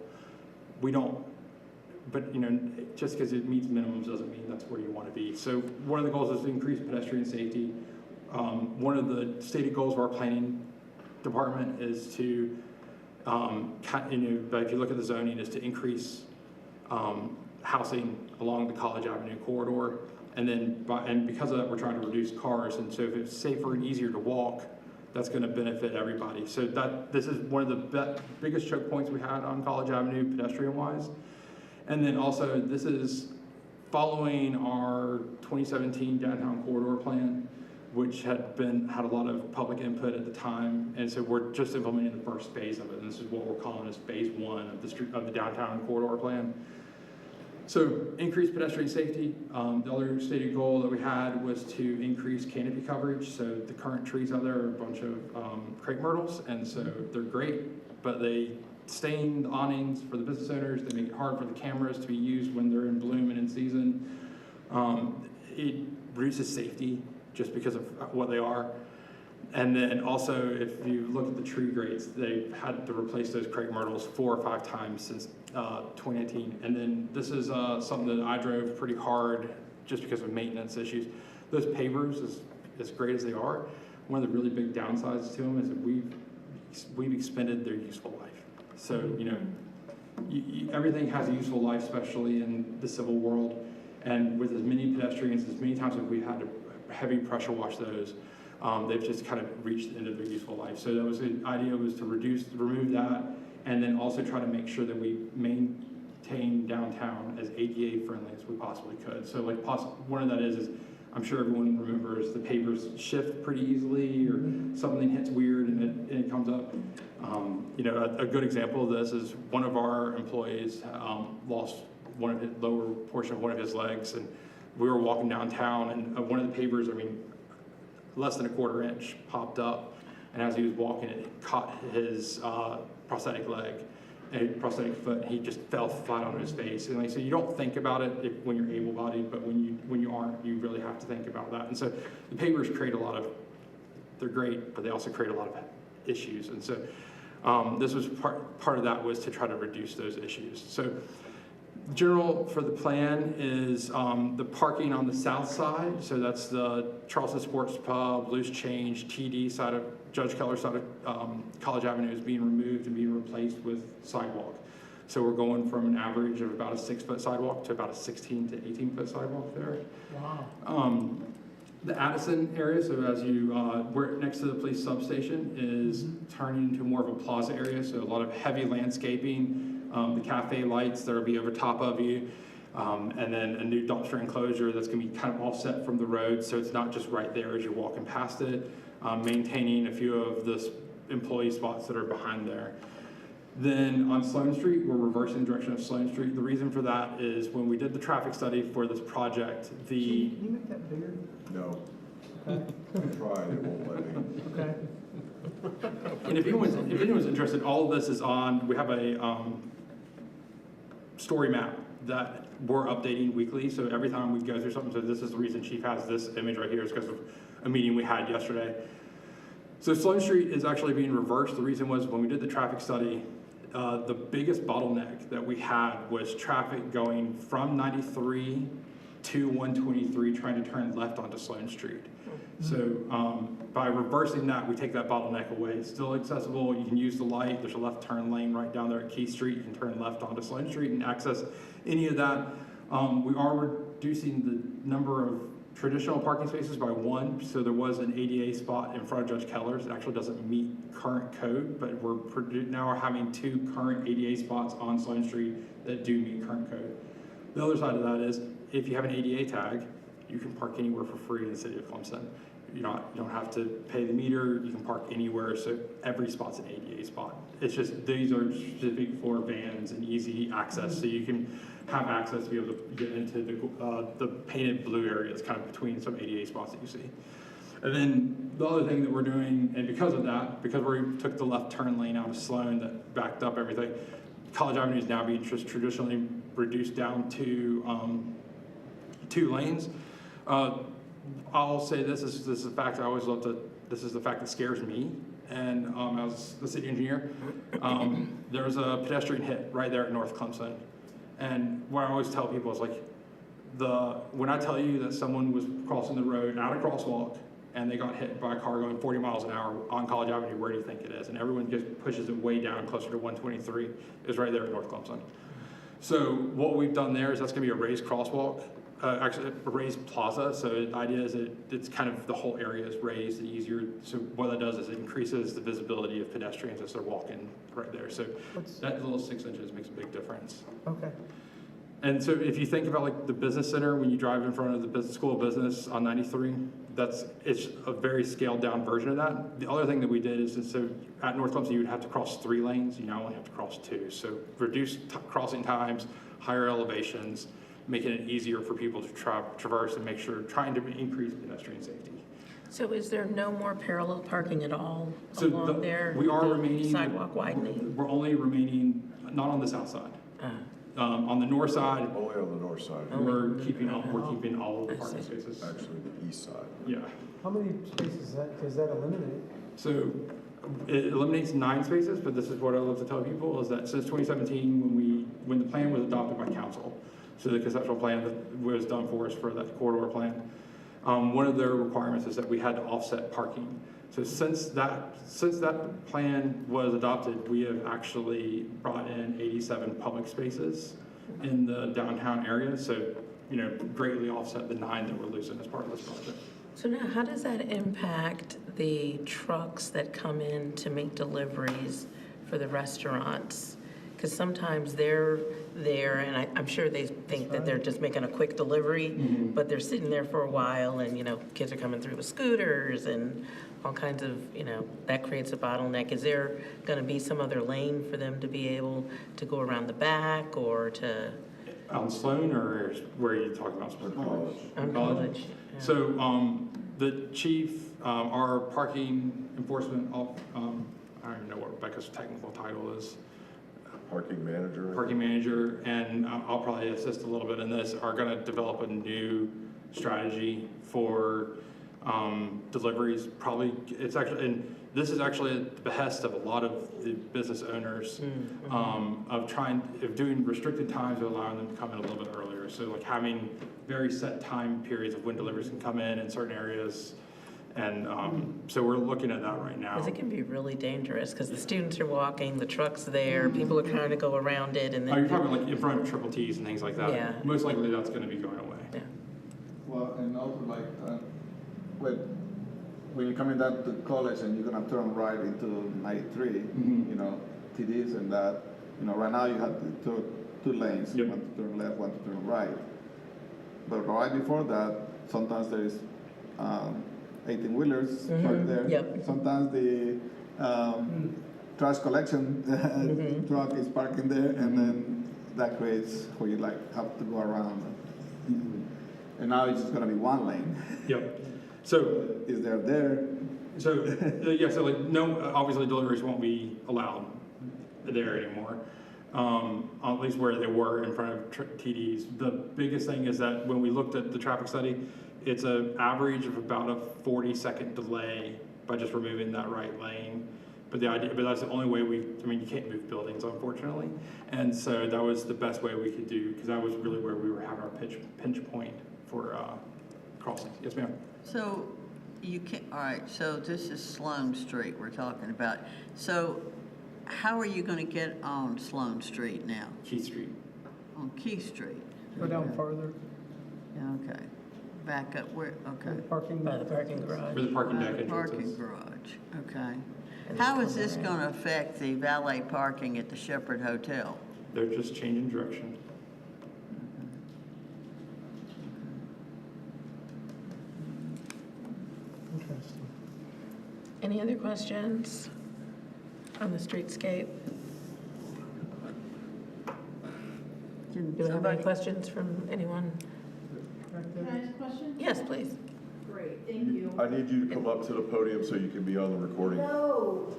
We don't, but just because it meets minimums doesn't mean that's where you want to be. So one of the goals is to increase pedestrian safety. One of the stated goals of our planning department is to, but if you look at the zoning, is to increase housing along the College Avenue corridor. And then, because of that, we're trying to reduce cars. And so if it's safer and easier to walk, that's going to benefit everybody. So this is one of the biggest choke points we had on College Avenue pedestrian-wise. And then also, this is following our 2017 downtown corridor plan, which had a lot of public input at the time. And so we're just implementing the first phase of it. And this is what we're calling as phase 1 of the downtown corridor plan. So increase pedestrian safety. The other stated goal that we had was to increase canopy coverage. So the current trees out there are a bunch of crepe myrtles, and so they're great, but they stain the awnings for the business owners. They make it hard for the cameras to be used when they're in bloom and in season. It reduces safety just because of what they are. And then also, if you look at the tree grades, they've had to replace those crepe myrtles 4 or 5 times since 2018. And then this is something that I drove pretty hard just because of maintenance issues. Those pavers, as great as they are, one of the really big downsides to them is that we've expended their useful life. So, everything has a useful life, especially in the civil world. And with as many pedestrians, as many times as we had to heavy pressure wash those, they've just kind of reached the end of their useful life. So that was the idea, was to remove that, and then also try to make sure that we maintain downtown as ADA friendly as we possibly could. So like one of that is I'm sure everyone remembers the pavers shift pretty easily, or something hits weird and it comes up. A good example of this is one of our employees lost one of his lower portion of one of his legs, and we were walking downtown, and one of the pavers, less than a quarter inch popped up, and as he was walking, it caught his prosthetic leg and prosthetic foot, and he just fell flat on his face. And like, so you don't think about it when you're able-bodied, but when you aren't, you really have to think about that. And so the pavers create they're great, but they also create a lot of issues. And so this was part of that, was to try to reduce those issues. So general for the plan is the parking on the south side. So that's the Charleston Sports Pub, Loose Change, TD side of Judge Keller side of College Avenue is being removed and being replaced with sidewalk. So we're going from an average of about a 6-foot sidewalk to about a 16 to 18-foot sidewalk there. Wow. The Addison area, so as we're next to the police substation, is turning into more of a plaza area. So a lot of heavy landscaping, the cafe lights that'll be over top of you, and then a new dumpster enclosure that's going to be kind of offset from the road, so it's not just right there as you're walking past it. Maintaining a few of the employee spots that are behind there. Then on Sloan Street, we're reversing the direction of Sloan Street. The reason for that is when we did the traffic study for this project, Can you make that bigger? No, Okay. I tried, it won't let me. Okay. and if anyone's interested, all of this is on, we have a story map that we're updating weekly. So every time we go through something, so this is the reason Chief has this image right here, is because of a meeting we had yesterday. So Sloan Street is actually being reversed. The reason was when we did the traffic study, the biggest bottleneck that we had was traffic going from 93 to 123 trying to turn left onto Sloan Street. So by reversing that, we take that bottleneck away. It's still accessible. You can use the light. There's a left turn lane right down there at Key Street. You can turn left onto Sloan Street and access any of that. We are reducing the number of traditional parking spaces by 1. So there was an ADA spot in front of Judge Keller's. It actually doesn't meet current code, but now we're having 2 current ADA spots on Sloan Street that do meet current code. The other side of that is, if you have an ADA tag, you can park anywhere for free in the city of Clemson. You don't have to pay the meter. You can park anywhere. So every spot's an ADA spot. It's just these are specific for vans and easy access, so you can have access to be able to get into the painted blue areas, kind of between some ADA spots that you see. And then the other thing that we're doing, and because of that, because we took the left turn lane out of Sloan that backed up everything, College Avenue is now being just traditionally reduced down to 2 lanes. I'll say this is a fact I always love to, this is the fact that scares me, and as the city engineer, there was a pedestrian hit right there at North Clemson. And what I always tell people is like, when I tell you that someone was crossing the road at a crosswalk and they got hit by a car going 40 miles an hour on College Avenue, where do you think it is? And everyone just pushes it way down closer to 123, is right there at North Clemson. So what we've done there is that's gonna be a raised crosswalk, actually a raised plaza. So the idea is that it's kind of the whole area is raised and easier. So what that does is it increases the visibility of pedestrians as they're walking right there. So that little 6 inches makes a big difference. Okay. And so if you think about like the business center, when you drive in front of the business school of business on 93, it's a very scaled down version of that. The other thing that we did is so at North Clemson, you would have to cross 3 lanes. You now only have to cross 2. So reduce crossing times, higher elevations, making it easier for people to traverse and trying to increase pedestrian safety. So is there no more parallel parking at all So along there? we are the remaining sidewalk widening? We're only remaining, not on the south side. On the north side, Only on the north side, we're keeping all of the parking I see. spaces. actually the east side. Yeah. How many spaces does that eliminate? So it eliminates 9 spaces, but this is what I love to tell people, is that since 2017, when the plan was adopted by council, so the conceptual plan that was done for us for that corridor plan, One of their requirements is that we had to offset parking. So since that plan was adopted, we have actually brought in 87 public spaces in the downtown area. So, greatly offset the 9 that we're losing as part of this project. So now, how does that impact the trucks that come in to make deliveries for the restaurants? Because sometimes they're there, and I'm sure they think that they're just making a quick delivery, but they're sitting there for a while, and, kids are coming through with scooters and all kinds of, that creates a bottleneck. Is there going to be some other lane for them to be able to go around the back or to? On Sloan, or where are you talking about? College. On College? Yeah. So the chief, our parking enforcement, I don't even know what Rebecca's technical title is. Parking manager. Parking manager, and I'll probably assist a little bit in this, are going to develop a new strategy for deliveries. Probably, it's actually, and this is actually at the behest of a lot of the business owners of doing restricted times or allowing them to come in a little bit earlier. So like having very set time periods of when deliveries can come in certain areas. And so we're looking at that right now. Because it can be really dangerous, because the students are walking, the truck's there, people are trying to go around it, and then. Oh, you're talking like in front of triple T's and things like that? Yeah. Most likely that's going to be going away. Yeah. Well, and also when you're coming down to college and you're gonna turn right into 93, TDs and that, right now you have two lanes, Yep. one to turn left, one to turn right. But right before that, sometimes there is 18-wheelers parked there. Yep. Sometimes the trash collection truck is parking there, and then that creates where you have to go around. And now it's just gonna be one lane. Yep. So Is there? So, yeah, so like, no, obviously deliveries won't be allowed there anymore, at least where they were in front of TDs. The biggest thing is that when we looked at the traffic study, it's an average of about a 40-second delay by just removing that right lane. But that's the only way you can't move buildings, unfortunately. And so that was the best way we could do, because that was really where we were having our pinch point for crossings. Yes, ma'am. So you can, all right, so this is Sloan Street we're talking about. So how are you going to get on Sloan Street now? Keith Street. On Key Street? Go down farther, Yeah, okay. Back up where, okay. parking. By the parking garage. Where the parking deck The entrance parking is. garage, okay. And How then is come this around. going to affect the valet parking at the Shepherd Hotel? They're just changing direction. Interesting. Any other questions on the streetscape? Can Do we have any somebody- questions from anyone? Can I ask a question? Yes, please. Great, thank you. I need you to come up to the podium so you can be on the recording. No.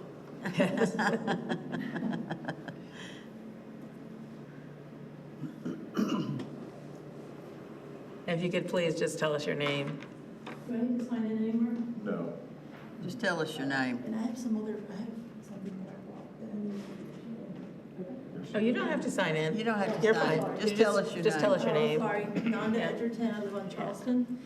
If you could please just tell us your name. Do I need to sign in anymore? No. Just tell us your name. And I have something that I want. Oh, you don't have to sign in. You don't have to You're sign. fine. Just You tell us your Just tell name. us your name. Sorry, Nanda Edgerton, I live on Charleston.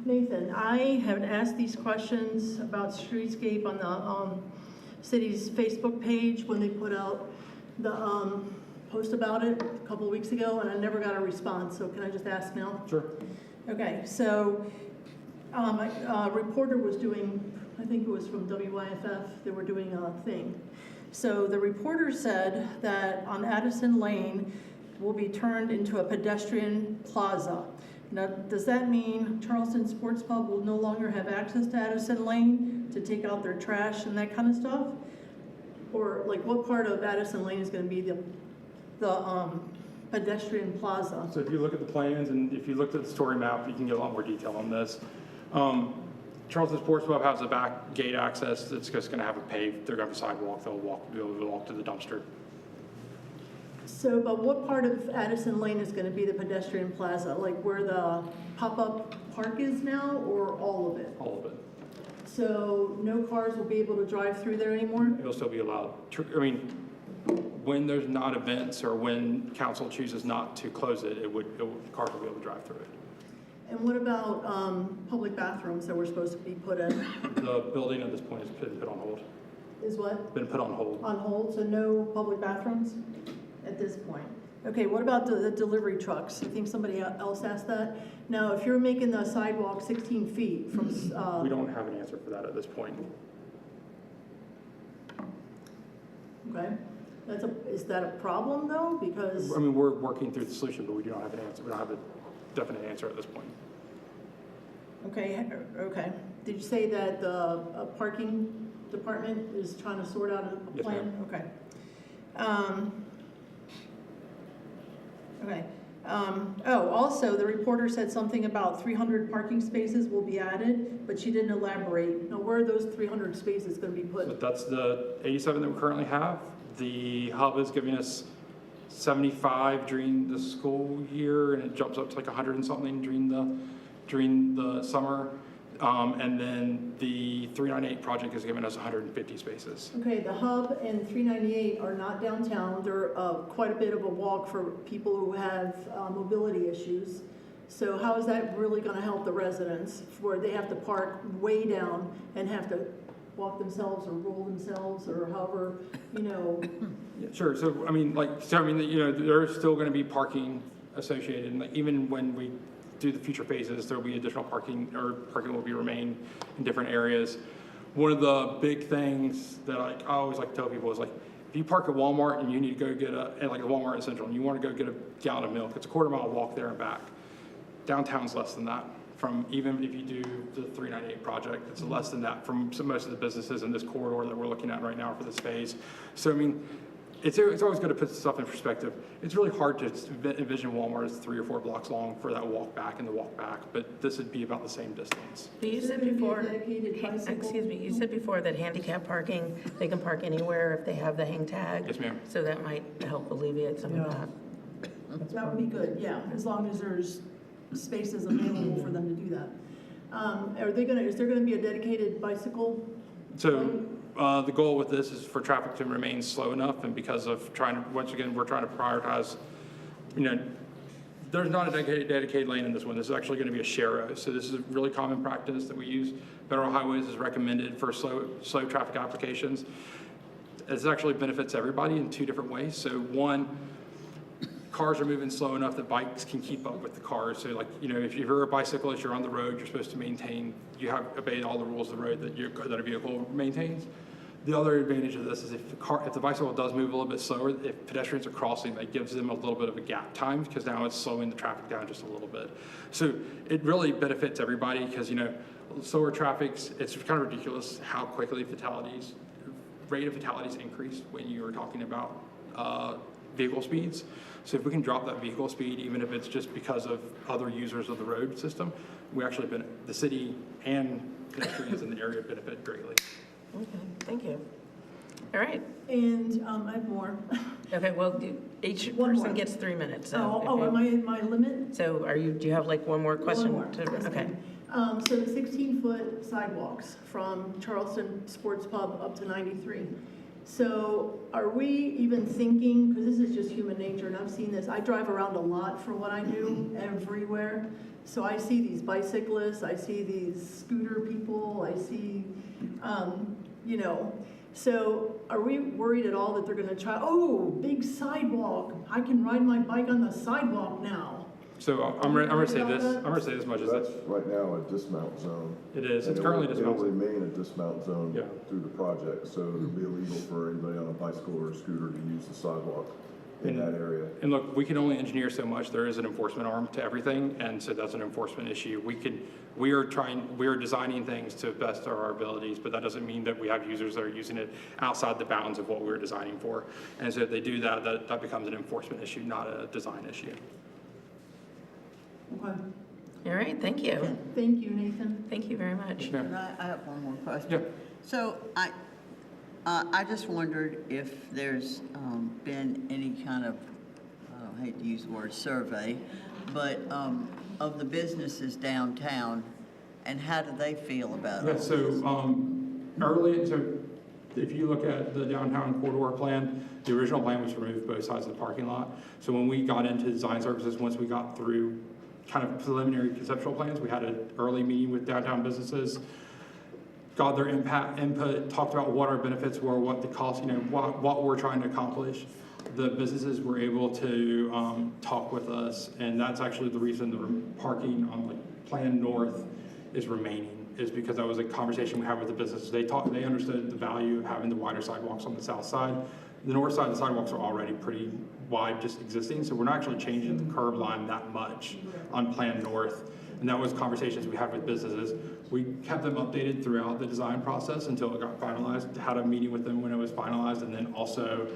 Nathan, I have asked these questions about streetscape on the city's Facebook page when they put out the post about it a couple of weeks ago, and I never got a response, so can I just ask now? Sure. Okay, so a reporter was doing, I think it was from WYFF, they were doing a thing. So the reporter said that on Addison Lane will be turned into a pedestrian plaza. Now, does that mean Charleston Sports Club will no longer have access to Addison Lane to take out their trash and that kind of stuff? Or like what part of Addison Lane is gonna be the pedestrian plaza? So if you look at the plans and if you looked at the story map, you can get a lot more detail on this. Charleston Sports Club has a back gate access. It's just going to have a paved. They're going to have a sidewalk. They'll be able to walk to the dumpster. So, but what part of Addison Lane is gonna be the pedestrian plaza? Like where the pop-up park is now, or all of it? All of it. So no cars will be able to drive through there anymore? It'll still be allowed. When there's not events or when council chooses not to close it, cars will be able to drive through it. And what about public bathrooms that were supposed to be put in? The building at this point has been put on hold. Is what? Been put on hold. On hold, so no public bathrooms at this point? Okay, what about the delivery trucks? I think somebody else asked that. Now, if you're making the sidewalk 16 feet from, We don't have an answer for that at this point. okay, is that a problem though? Because, I mean, we're working through the solution, but we do not have an answer. We don't have a definite answer at this point. okay, did you say that the parking department is trying to sort out a Yes, plan? Okay. Okay. Also, the reporter said something about 300 parking spaces will be added, but she didn't elaborate. Now, where are those 300 spaces going to be put? So that's the 87 that we currently have. The hub is giving us 75 during the school year, and it jumps up to like 100 and something during the summer. And then the 398 project is giving us 150 spaces. Okay, the hub and 398 are not downtown. They're quite a bit of a walk for people who have mobility issues. So how is that really going to help the residents where they have to park way down and have to walk themselves or roll themselves or however, Yeah, sure. So I mean, there's still going to be parking associated, and like, even when we do the future phases, there will be additional parking, or parking will be remain in different areas. One of the big things that I always like to tell people is like, if you park at Walmart and you need to go get like a Walmart in Central, and you want to go get a gallon of milk, it's a quarter-mile walk there and back. Downtown's less than that. From even if you do the 398 project, it's less than that from most of the businesses in this corridor that we're looking at right now for this phase. So I mean, it's always good to put stuff in perspective. It's really hard to envision Walmart as 3 or 4 blocks long for that walk back and the walk back, but this would be about the same distance. But you Is there said gonna be a before, dedicated bicycle? excuse me, you said before that handicap parking, they can park anywhere if they have the hang tag? Yes, ma'am. So that might help alleviate some of Yeah. that. that would be good, yeah, as long as there's spaces available for them to do that. Is there gonna be a dedicated bicycle? So the goal with this is for traffic to remain slow enough, and because of once again, we're trying to prioritize, there's not a dedicated lane in this one. This is actually going to be a share road. So this is a really common practice that we use. Federal Highways is recommended for slow traffic applications. This actually benefits everybody in 2 different ways. So one, cars are moving slow enough that bikes can keep up with the cars. So like, if you're a bicyclist, you're on the road, you're supposed to maintain, you have obeyed all the rules of the road that a vehicle maintains. The other advantage of this is if the bicycle does move a little bit slower, if pedestrians are crossing, that gives them a little bit of a gap time, because now it's slowing the traffic down just a little bit. So it really benefits everybody, because slower traffic, it's kind of ridiculous how quickly rate of fatalities increase when you are talking about vehicle speeds. So if we can drop that vehicle speed, even if it's just because of other users of the road system, we actually the city and pedestrians in the area benefit greatly. Okay, thank you. All right. And I have more. Okay, well, each One more. person gets 3 minutes. So Am I in my limit? So do you have like one more question? One more. Yes, Okay. ma'am. So the 16-foot sidewalks from Charleston Sports Pub up to 93. So are we even thinking, because this is just human nature, and I've seen this, I drive around a lot for what I do, everywhere. So I see these bicyclists, I see these scooter people, I see, so are we worried at all that they're gonna try, big sidewalk, I can ride my bike on the sidewalk now? So I'm going to say this. I'm going to say this much as That's that right now a dismount zone. it is. It's And currently It'll dismounted. remain a dismount zone Yeah. through the project, so it'll be illegal for anybody on a bicycle or a scooter to use the sidewalk in that area. And look, we can only engineer so much. There is an enforcement arm to everything, and so that's an enforcement issue. We are designing things to best of our abilities, but that doesn't mean that we have users that are using it outside the bounds of what we're designing for. And so if they do that, that becomes an enforcement issue, not a design issue. Okay. All right, thank you. Thank you, Nathan. Thank you very much. Yes, ma'am. And I have one more question. Yeah. So I just wondered if there's been any kind of, I hate to use the word survey, but of the businesses downtown, and how do they feel about Yeah, it? so if you look at the downtown corridor plan, the original plan was to remove both sides of the parking lot. So when we got into design services, once we got through kind of preliminary conceptual plans. We had an early meeting with downtown businesses, got their input, talked about what our benefits were, what the cost, what we're trying to accomplish. The businesses were able to talk with us, and that's actually the reason the parking on like Plan North is remaining, is because that was a conversation we had with the businesses. They understood the value of having the wider sidewalks on the south side. The north side, the sidewalks are already pretty wide, just existing, so we're not actually changing the curb line that much on Plan North. And that was conversations we had with businesses. We kept them updated throughout the design process until it got finalized, had a meeting with them when it was finalized, and then also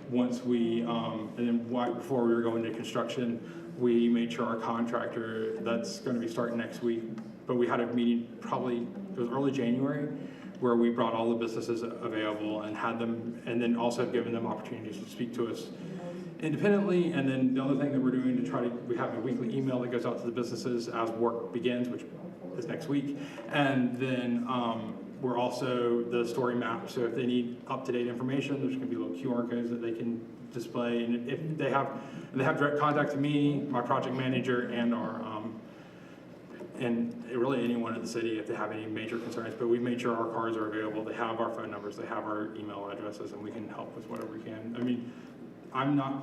once we, and then right before we were going to construction, we made sure our contractor, that's gonna be starting next week, but we had a meeting probably, it was early January, where we brought all the businesses available and had them, and then also given them opportunities to speak to us independently. And then the other thing that we're doing to try to, we have a weekly email that goes out to the businesses as work begins, which is next week. And then we're also the story map. So if they need up-to-date information, there's gonna be little QR codes that they can display. And if they have direct contact to me, my project manager, and our, and really anyone in the city if they have any major concerns, but we've made sure our cards are available. They have our phone numbers, they have our email addresses, and we can help with whatever we can. I mean,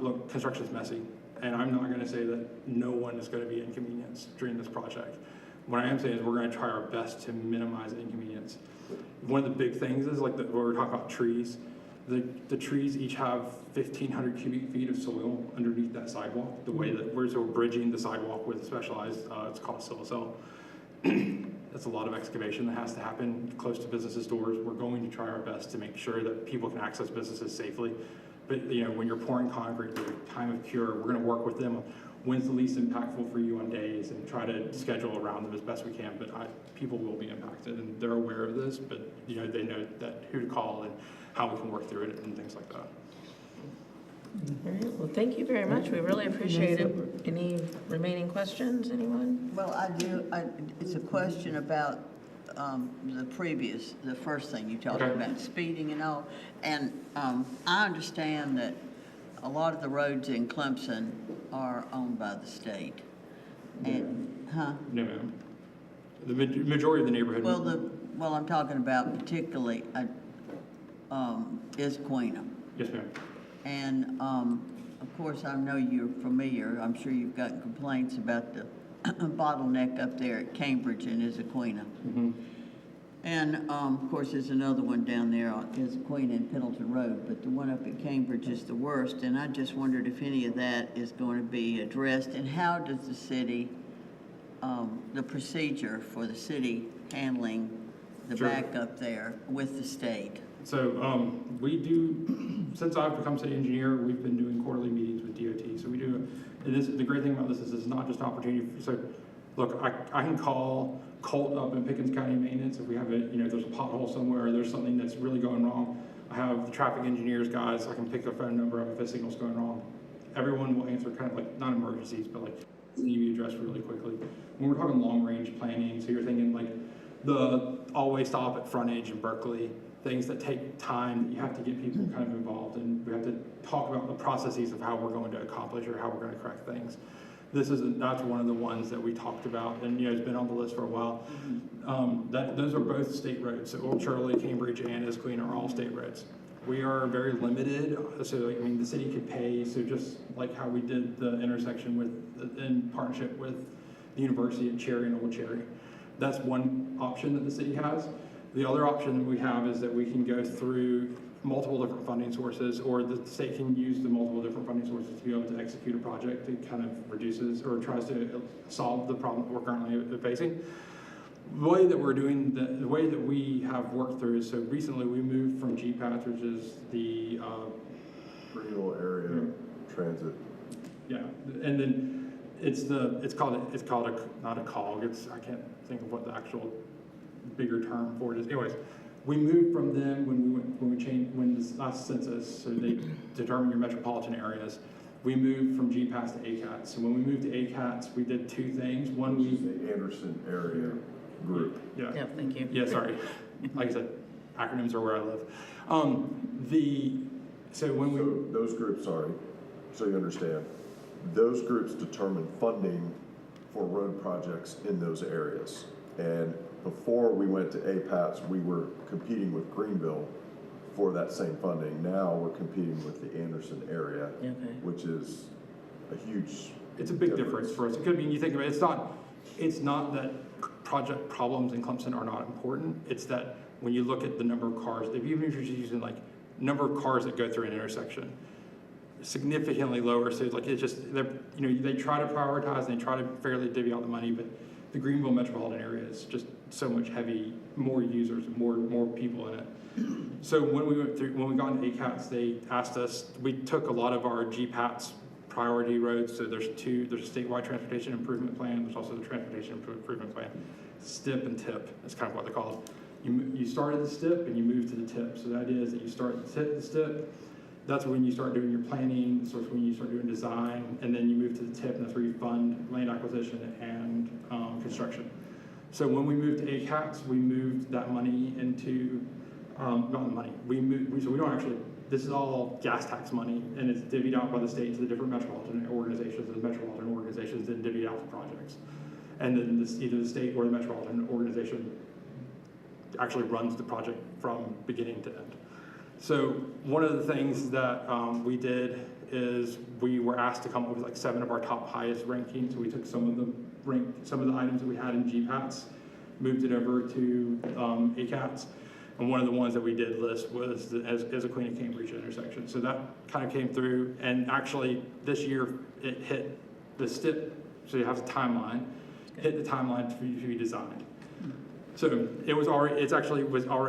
look, construction's messy, and I'm not gonna say that no one is gonna be inconvenienced during this project. What I am saying is we're gonna try our best to minimize inconvenience. One of the big things is like, when we're talking about trees, the trees each have 1,500 cubic feet of soil underneath that sidewalk. The way that we're bridging the sidewalk with specialized, it's called silicel. That's a lot of excavation that has to happen close to businesses' doors. We're going to try our best to make sure that people can access businesses safely. But when you're pouring concrete, there's a time of cure. We're going to work with them. When's the least impactful for you on days, and try to schedule around them as best we can. But people will be impacted, and they're aware of this. But they know that who to call and how we can work through it and things like that. All right, well, thank you very much. We really appreciate it. Any remaining questions, anyone? Well, I do, it's a question about the first thing you talked Okay. about, speeding and all. And I understand that a lot of the roads in Clemson are owned by the state. And, No, ma'am. The majority of the neighborhood. Well, I'm talking about particularly Issaquena. Yes, ma'am. And, of course, I know you're familiar, I'm sure you've gotten complaints about the bottleneck up there at Cambridge and Issaquena. Mm-hmm. And, of course, there's another one down there on Issaquena and Pendleton Road, but the one up at Cambridge is the worst. And I just wondered if any of that is going to be addressed, and how does the city, the procedure for the city handling the Sure. backup there with the state? So we do, since I've become city engineer, we've been doing quarterly meetings with DOT. So we do, and the great thing about this is it's not just an opportunity. So look, I can call Colt up in Pickens County Maintenance if we have there's a pothole somewhere or there's something that's really going wrong. I have the traffic engineers guys, I can pick their phone number up if a signal's going wrong. Everyone will answer kind of like, not emergencies, but like need to be addressed really quickly. When we're talking long range planning, so you're thinking like the all-way stop at Frontage in Berkeley, things that take time that you have to get people kind of involved, and we have to talk about the processes of how we're going to accomplish or how we're going to correct things. That's one of the ones that we talked about, and it's been on the list for a while. Those are both state roads. So Old Shirley, Cambridge, and Issaquena are all state roads. We are very limited. So the city could pay. So just like how we did the intersection in partnership with the university at Cherry and Old Cherry. That's one option that the city has. The other option we have is that we can go through multiple different funding sources, or the state can use the multiple different funding sources to be able to execute a project that kind of reduces or tries to solve the problem that we're currently facing. The way that we're doing, the way that we have worked through is, so recently we moved from GPATH, which is the Regional area transit. yeah, and then it's called not a COG. I can't think of what the actual bigger term for it is. Anyways, we moved from them when this last census, so they determine your metropolitan areas. We moved from GPAS to ACATS. So when we moved to ACATS, we did two things. One, Which is the Anderson area group. yeah, Thank you. yeah, sorry. Like I said, acronyms are where I live. So those groups, sorry, so you understand, those groups determine funding for road projects in those areas. And before we went to APATS, we were competing with Greenville for that same funding. Now we're competing with the Anderson area, Okay. which is a huge. It's a big difference for us. It could mean you think about it, it's not that project problems in Clemson are not important. It's that when you look at the number of cars, even if you're just using like number of cars that go through an intersection, significantly lower. So like it's just they try to prioritize and they try to fairly divvy out the money, but the Greenville metropolitan area is just so much more users, more people in it. So when we got into ACATS, they asked us. We took a lot of our GPATS priority roads. So there's a statewide transportation improvement plan. There's also the transportation improvement plan. STIP and TIP is kind of what they're called. You start at the STIP and you move to the TIP. So the idea is that you start at the STIP. That's when you start doing your planning. That's when you start doing design, and then you move to the TIP, and that's where you fund land acquisition and construction. So when we moved to ACATS, we moved that money into not the money. So we don't actually. This is all gas tax money, and it's divvied out by the state to the different metropolitan organizations, and the metropolitan organizations then divvy out the projects. And then either the state or the metropolitan organization actually runs the project from beginning to end. So one of the things that we did is we were asked to come up with like 7 of our top highest rankings. So we took some of the items that we had in GPATS, moved it over to ACATS. And one of the ones that we did list was as a Queen of Cambridge intersection. So that kind of came through, and actually this year it hit the STIP, so you have the timeline, hit the timeline to be designed. So was already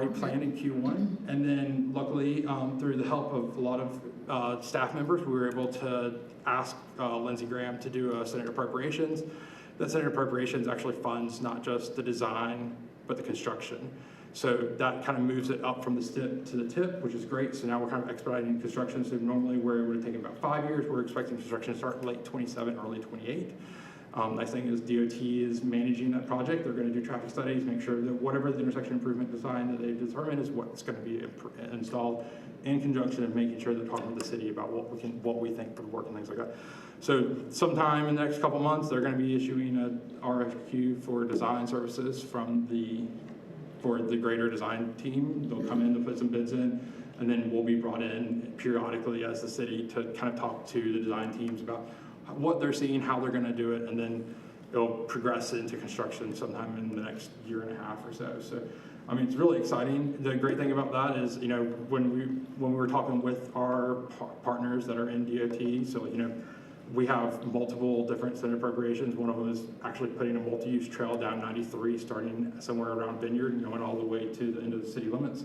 planned in Q1, and then luckily through the help of a lot of staff members, we were able to ask Lindsey Graham to do a Senate Appropriations. That Senate Appropriations actually funds not just the design, but the construction. So that kind of moves it up from the STIP to the TIP, which is great. So now we're kind of expediting construction. So normally where it would have taken about 5 years, we're expecting construction to start late 27, early 28. Nice thing is DOT is managing that project. They're going to do traffic studies, make sure that whatever the intersection improvement design that they've determined is what's going to be installed in conjunction and making sure they're talking with the city about what we think for the work and things like that. So sometime in the next couple months, they're going to be issuing a RFQ for design services for the greater design team. They'll come in, they'll put some bids in, and then we'll be brought in periodically as the city to kind of talk to the design teams about what they're seeing, how they're going to do it, and then it'll progress into construction sometime in the next year and a half or so. So, I mean, it's really exciting. The great thing about that is, when we were talking with our partners that are in DOT, so we have multiple different Senate appropriations. One of them is actually putting a multi-use trail down 93, starting somewhere around Vineyard and going all the way to the end of the city limits.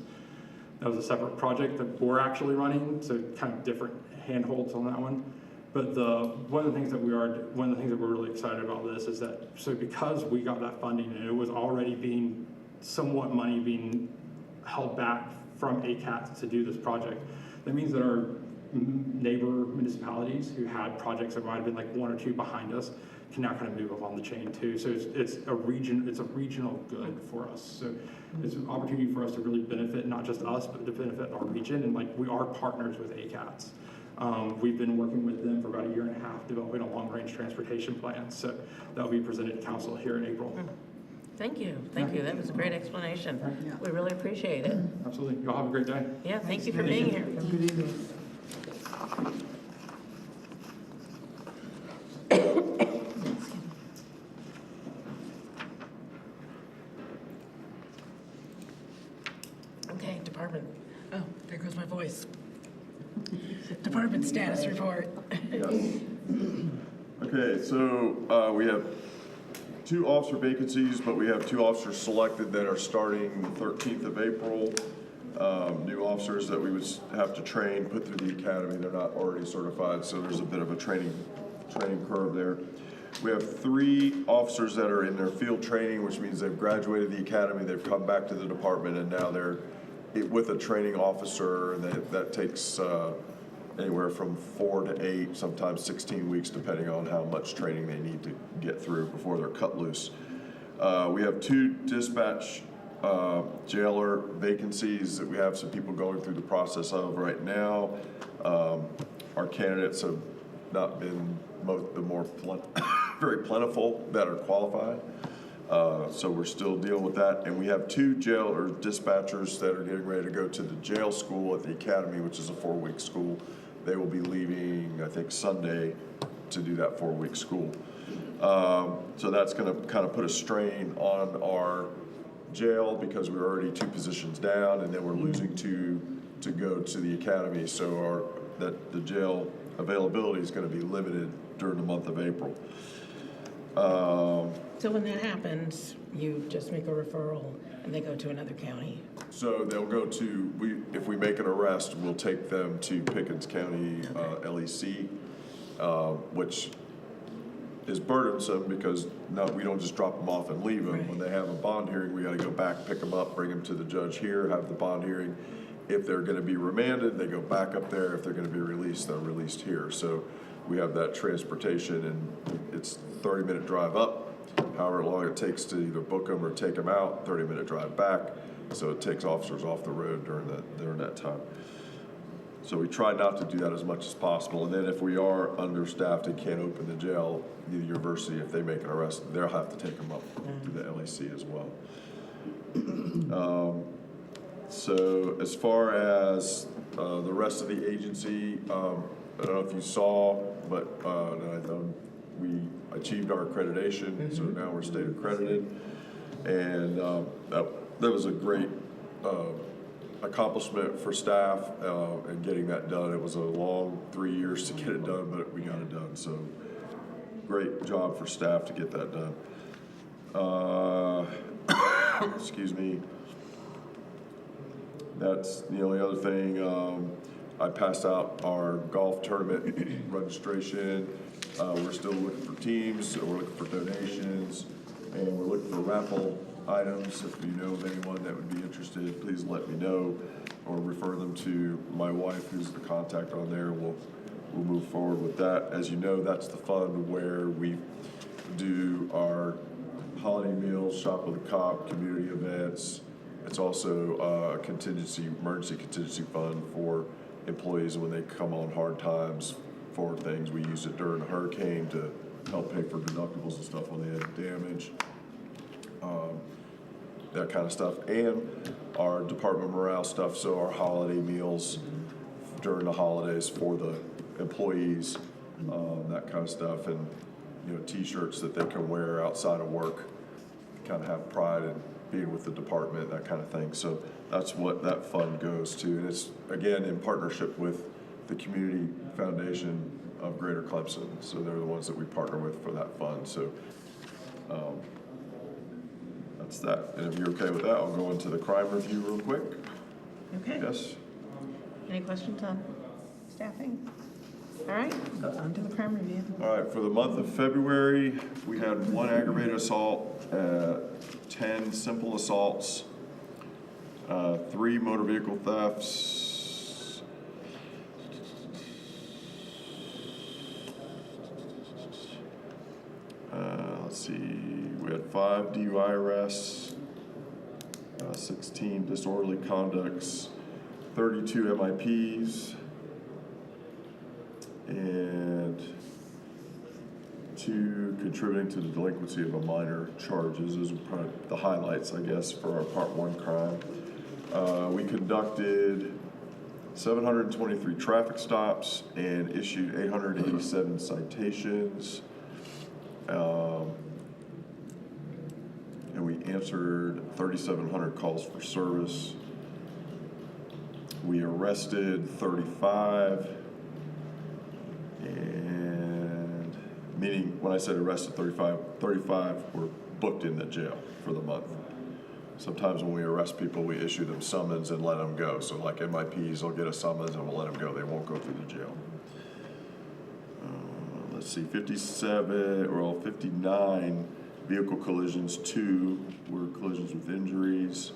That was a separate project that we're actually running, so kind of different handholds on that one. But one of the things that we're really excited about this is that, so because we got that funding and it was already being somewhat money being held back from ACATS to do this project, that means that our neighbor municipalities who had projects that might have been like 1 or 2 behind us can now kind of move up on the chain too. So it's a regional good for us. So it's an opportunity for us to really benefit not just us, but to benefit our region. And we are partners with ACATS. We've been working with them for about 1.5 years developing a long-range transportation plan. So that will be presented to council here in April. Thank you. That was a great explanation. Yeah. We really appreciate it. Absolutely. Y'all have a great day. Yeah, thank you for being here. Have a good evening. Okay, department. Oh, there goes my voice. Department status report. Yes. Okay, so we have 2 officer vacancies, but we have 2 officers selected that are starting the 13th of April. New officers that we would have to train, put through the academy. They're not already certified, so there's a bit of a training curve there. We have 3 officers that are in their field training, which means they've graduated the academy, they've come back to the department, and now they're with a training officer. That takes anywhere from 4 to 8, sometimes 16 weeks, depending on how much training they need to get through before they're cut loose. We have 2 dispatch jailer vacancies that we have some people going through the process of right now. Our candidates have not been the more very plentiful that are qualified. So we're still dealing with that. And we have 2 jail or dispatchers that are getting ready to go to the jail school at the academy, which is a 4-week school. They will be leaving, I think, Sunday to do that 4-week school. So that's going to kind of put a strain on our jail because we're already 2 positions down, and then we're losing 2 to go to the academy. So the jail availability is going to be limited during the month of April. So when that happens, you just make a referral and they go to another county? So they'll go to, if we make an arrest, we'll take them to Pickens County LEC, which is burdensome because we don't just drop them off and leave them. Right. When they have a bond hearing, we got to go back, pick them up, bring them to the judge here, have the bond hearing. If they're going to be remanded, they go back up there. If they're going to be released, they're released here. So we have that transportation, and it's 30-minute drive up, however long it takes to either book them or take them out, 30-minute drive back. So it takes officers off the road during that time. So we try not to do that as much as possible. And then if we are understaffed and can't open the jail, the university, if they make an arrest, they'll have to take them up to the LAC as well. So as far as the rest of the agency, I don't know if you saw, but we achieved our accreditation, so now we're state accredited. And that was a great accomplishment for staff and getting that done. It was a long 3 years to get it done, but we got it done. So great job for staff to get that done. Excuse me. That's the only other thing. I passed out our golf tournament registration. We're still looking for teams, we're looking for donations, and we're looking for raffle items. If you know of anyone that would be interested, please let me know or refer them to my wife, who's the contact on there. We'll move forward with that. As you know, that's the fund where we do our holiday meals, shop with a cop, community events. It's also a emergency contingency fund for employees when they come on hard times for things. We used it during a hurricane to help pay for deductibles and stuff when they had damage, that kind of stuff. And our department morale stuff, so our holiday meals during the holidays for the employees, that kind of stuff, and t-shirts that they can wear outside of work, kind of have pride in being with the department, that kind of thing. So that's what that fund goes to. And it's, again, in partnership with the Community Foundation of Greater Clemson. So they're the ones that we partner with for that fund. So that's that. And if you're okay with that, I'll go into the crime review real quick. Okay. Yes? Any questions on staffing? All right, go on to the crime review. All right, for the month of February, we had 1 aggravated assault, 10 simple assaults, 3 motor vehicle thefts, let's see, we had 5 DUI arrests, 16 disorderly conducts, 32 MIPs, and 2 contributing to the delinquency of a minor charges. Those are probably the highlights, I guess, for our Part 1 crime. We conducted 723 traffic stops and issued 887 citations. And we answered 3,700 calls for service. We arrested 35. And meaning when I said arrested 35 were booked in the jail for the month. Sometimes when we arrest people, we issue them summons and let them go. So like MIPs, they'll get a summons and we'll let them go. They won't go through the jail. Let's see, 59 vehicle collisions, 2 were collisions with injuries.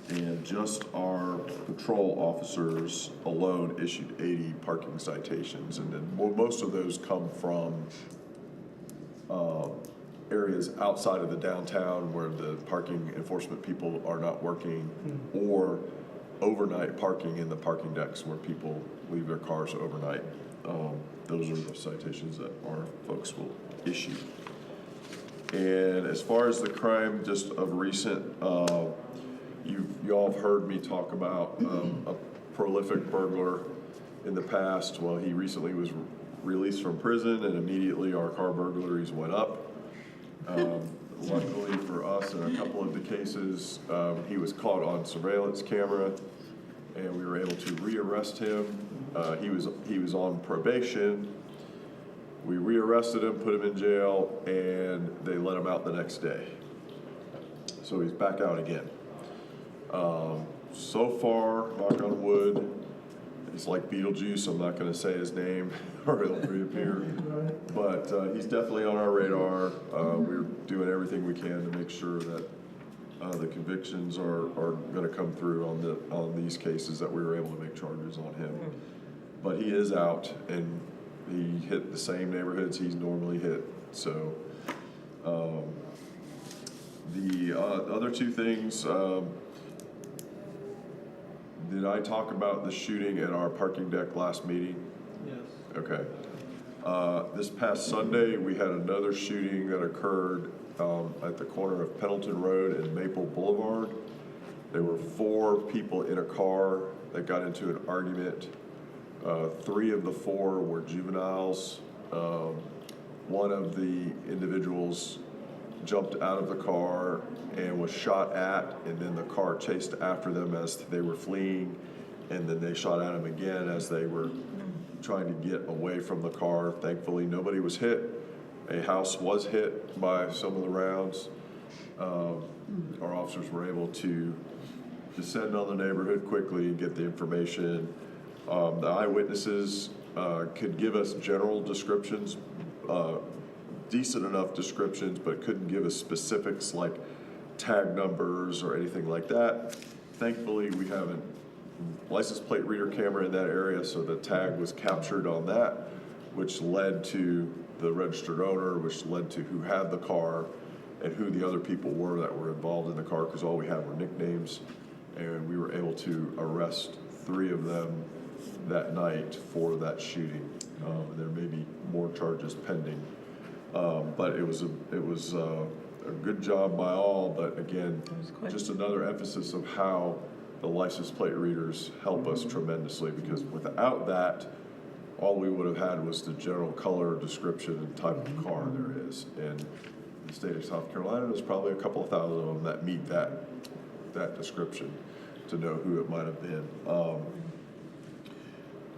And just our patrol officers alone issued 80 parking citations. And then most of those come from areas outside of the downtown where the parking enforcement people are not working, or overnight parking in the parking decks where people leave their cars overnight. Those are the citations that our folks will issue. And as far as the crime, just of recent, you all have heard me talk about a prolific burglar in the past. Well, he recently was released from prison, and immediately our car burglaries went up. Luckily for us, in a couple of the cases, he was caught on surveillance camera, and we were able to rearrest him. He was on probation. We rearrested him, put him in jail, and they let him out the next day. So he's back out again. So far, knock on wood, he's like Beetlejuice. I'm not going to say his name or he'll reappear. But he's definitely on our radar. We're doing everything we can to make sure that the convictions are going to come through on these cases that we were able to make charges on him. But he is out, and he hit the same neighborhoods he's normally hit. So the other two things, did I talk about the shooting at our parking deck last meeting? Yes. Okay. This past Sunday, we had another shooting that occurred at the corner of Pendleton Road and Maple Boulevard. There were 4 people in a car that got into an argument. 3 of the 4 were juveniles. One of the individuals jumped out of the car and was shot at, and then the car chased after them as they were fleeing, and then they shot at him again as they were trying to get away from the car. Thankfully, nobody was hit. A house was hit by some of the rounds. Our officers were able to descend on the neighborhood quickly and get the information. The eyewitnesses could give us general descriptions, decent enough descriptions, but couldn't give us specifics like tag numbers or anything like that. Thankfully, we have a license plate reader camera in that area, so the tag was captured on that, which led to the registered owner, which led to who had the car and who the other people were that were involved in the car, because all we had were nicknames. And we were able to arrest 3 of them that night for that shooting. There may be more charges pending, but it was a good job by all. But again, just another emphasis of how the license plate readers help us tremendously, because without that, all we would have had was the general color description and type of car there is. And in the state of South Carolina, there's probably a couple of thousand of them that meet that description to know who it might have been.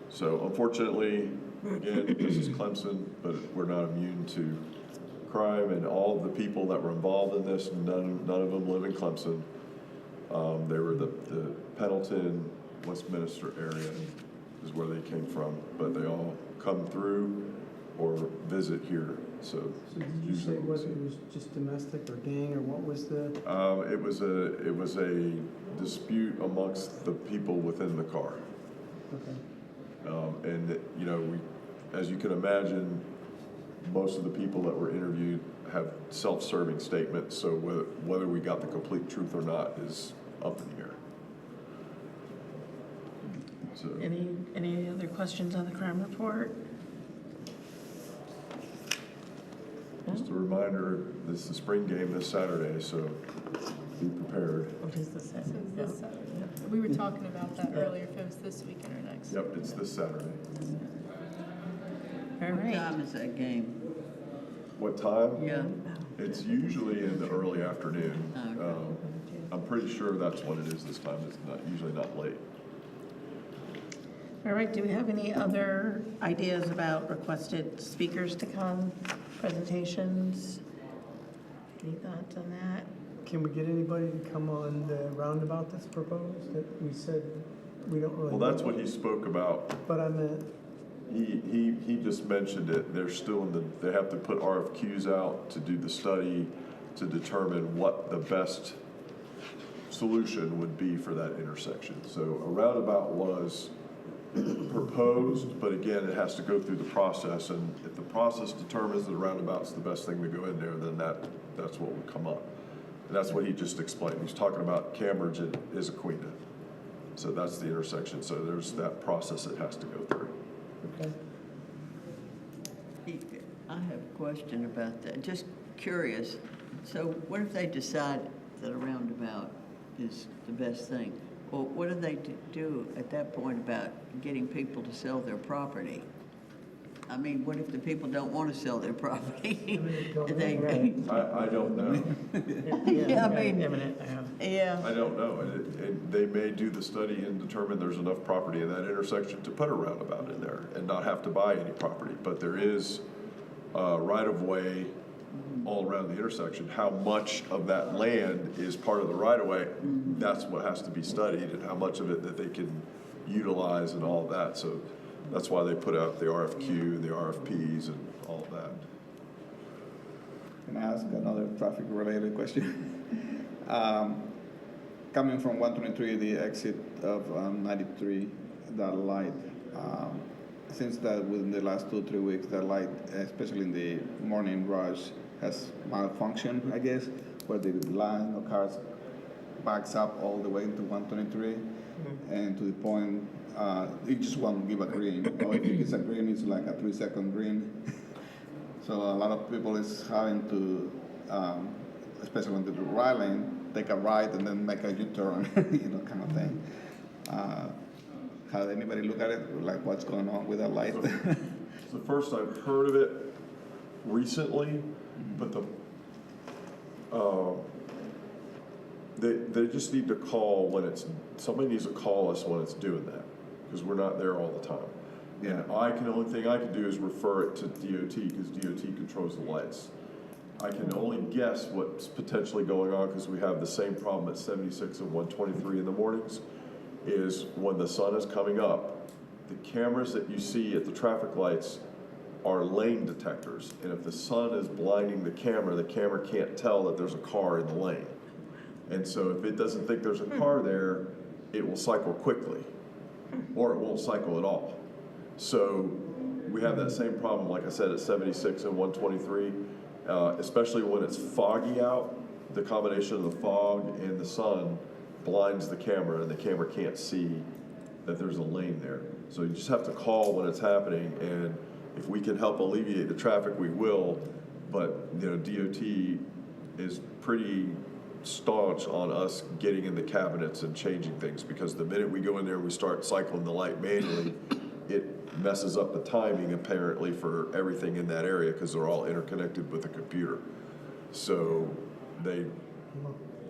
So unfortunately, again, this is Clemson, but we're not immune to crime, and all of the people that were involved in this, none of them live in Clemson. They were the Pendleton, Westminster area is where they came from, but they all come through or visit here. So Did you say it was just domestic or gang, or what was the? it was a dispute amongst the people within the car. Okay. And as you can imagine, most of the people that were interviewed have self-serving statements, so whether we got the complete truth or not is up in the air. So, Any other questions on the crime report? just a reminder, this is the spring game this Saturday, so be prepared. What is the So Saturday? it's this Saturday. We were talking about that earlier, if it was this weekend or next. Yep, it's this Saturday. All What right. time is that game? What time? Yeah. It's usually in the early afternoon. Okay. I'm pretty sure that's what it is this time. It's usually not late. All right, do we have any other ideas about requested speakers to come, presentations? Any thoughts on that? Can we get anybody to come on the roundabout that's proposed, that we said we don't really? Well, that's what he spoke about. But I meant, He just mentioned it. They're still they have to put RFQs out to do the study to determine what the best solution would be for that intersection. So a roundabout was proposed, but again, it has to go through the process. And if the process determines that a roundabout's the best thing to go in there, then that's what would come up. And that's what he just explained. He's talking about Cambridge and Issaquena. So that's the intersection, so there's that process it has to go through. Okay. I have a question about that, just curious. So what if they decide that a roundabout is the best thing? Well, what do they do at that point about getting people to sell their property? I mean, what if the people don't want to sell their property? I don't know. Yeah, I mean, Imminent, yeah, I don't know. And they may do the study and determine there's enough property in that intersection to put a roundabout in there and not have to buy any property. But there is right-of-way all around the intersection. How much of that land is part of the right-of-way, that's what has to be studied, and how much of it that they can utilize and all of that. So that's why they put out the RFQ and the RFPs and all of that. Can I ask another traffic-related question? Coming from 123, the exit of 93, that light, since that within the last 2 or 3 weeks, that light, especially in the morning rush, has malfunctioned, I guess, where the line of cars backs up all the way into 123, and to the point it just won't give a green. Or if it's a green, it's like a 3-second green. So a lot of people is having to, especially on the right lane, take a right and then make a U-turn, kind of thing. Had anybody look at it, like what's going on with that light? It's the first I've heard of it recently, but they just need to call when somebody needs to call us when it's doing that, because we're not there all the time. Yeah. And only thing I can do is refer it to DOT, because DOT controls the lights. I can only guess what's potentially going on, because we have the same problem at 76 and 123 in the mornings, is when the sun is coming up, the cameras that you see at the traffic lights are lane detectors. And if the sun is blinding the camera can't tell that there's a car in the lane. And so if it doesn't think there's a car there, it will cycle quickly, or it won't cycle at all. So we have that same problem, like I said, at 76 and 123, especially when it's foggy out. The combination of the fog and the sun blinds the camera, and the camera can't see that there's a lane there. So you just have to call when it's happening, and if we can help alleviate the traffic, we will. But DOT is pretty staunch on us getting in the cabinets and changing things, because the minute we go in there and we start cycling the light manually, it messes up the timing apparently for everything in that area, because they're all interconnected with the computer. So the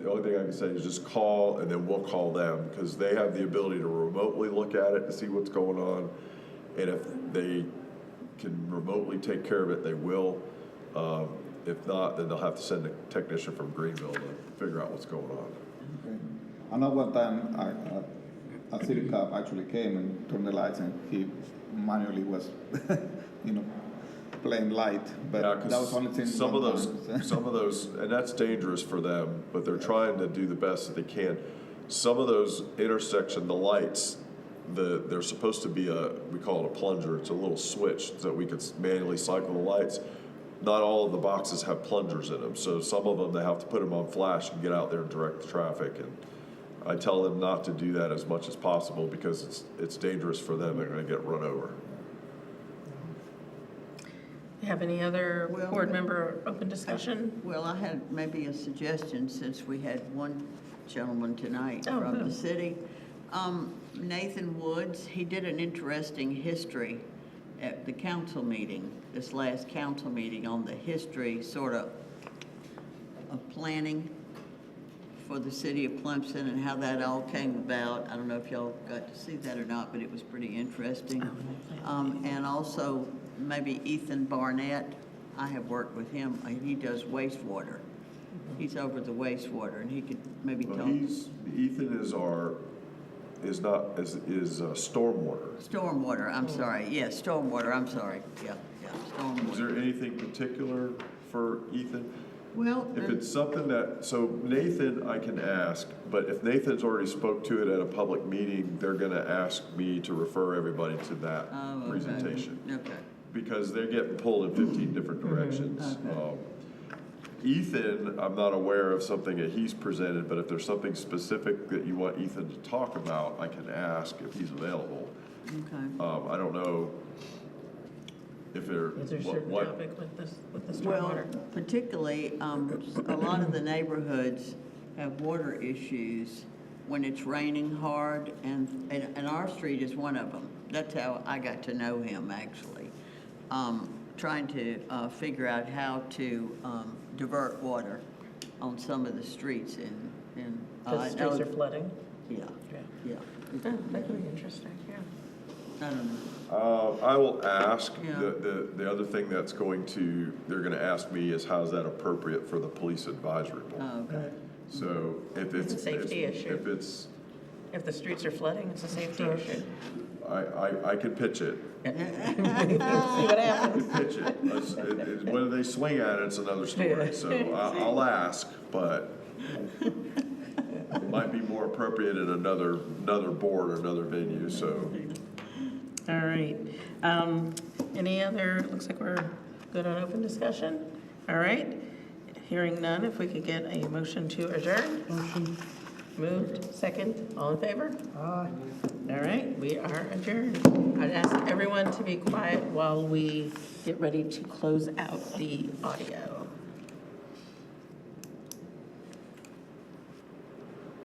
only thing I can say is just call, and then we'll call them, because they have the ability to remotely look at it to see what's going on. And if they can remotely take care of it, they will. If not, then they'll have to send a technician from Greenville to figure out what's going on. Okay. I know one time a city cop actually came and turned the lights, and he manually was, playing light, but Yeah, that was only since some of those, and that's dangerous for them, but they're trying to do the best that they can. Some of those intersection, the lights, there's supposed to be we call it a plunger. It's a little switch so we could manually cycle the lights. Not all of the boxes have plungers in them, so some of them they have to put them on flash and get out there and direct the traffic. And I tell them not to do that as much as possible, because it's dangerous for them. They're going to get run over. You have any other Well, board member open discussion? well, I had maybe a suggestion, since we had one gentleman tonight Oh, from who? the city. Nathan Woods, he did an interesting history at the council meeting, this last council meeting, on the history sort of planning for the city of Clemson and how that all came about. I don't know if y'all got to see that or not, but it was pretty interesting. And also maybe Ethan Barnett, I have worked with him, he does wastewater. He's over the wastewater, and he could maybe Well, talk. Ethan is stormwater. Stormwater, I'm sorry, yes, stormwater, I'm sorry, yeah, Is stormwater. there anything particular for Ethan? Well, If it's something so Nathan, I can ask, but if Nathan's already spoke to it at a public meeting, they're gonna ask me to refer everybody to that Oh, okay. presentation. Okay, Because they're getting pulled in 15 different directions. Okay. Ethan, I'm not aware of something that he's presented, but if there's something specific that you want Ethan to talk about, I can ask if he's available. Okay. I don't know if there, Is there a certain what, topic with the Well, stormwater? particularly, a lot of the neighborhoods have water issues when it's raining hard, and our street is one of them. That's how I got to know him, actually. Trying to figure out how to divert water on some of the streets in. Because streets are flooding? Yeah, Yeah. yeah. Oh, that could be interesting, yeah. I don't know. I will ask, Yeah. the other thing that's they're gonna ask me is how's that appropriate for the police advisory board? Oh, okay. So if it's. It's a safety issue. If it's, If the streets are flooding, it's a safety issue. I could pitch it. See what I happens. could pitch it. Whether they swing at it's another story. So I'll ask, but it might be more appropriate at another board or another venue, so. All right. Any other, looks like we're good on open discussion. All right. Hearing none, if we could get a motion to adjourn. Motion. Moved, second, all in favor? Aye. All right, we are adjourned. I'd ask everyone to be quiet while we get ready to close out the audio.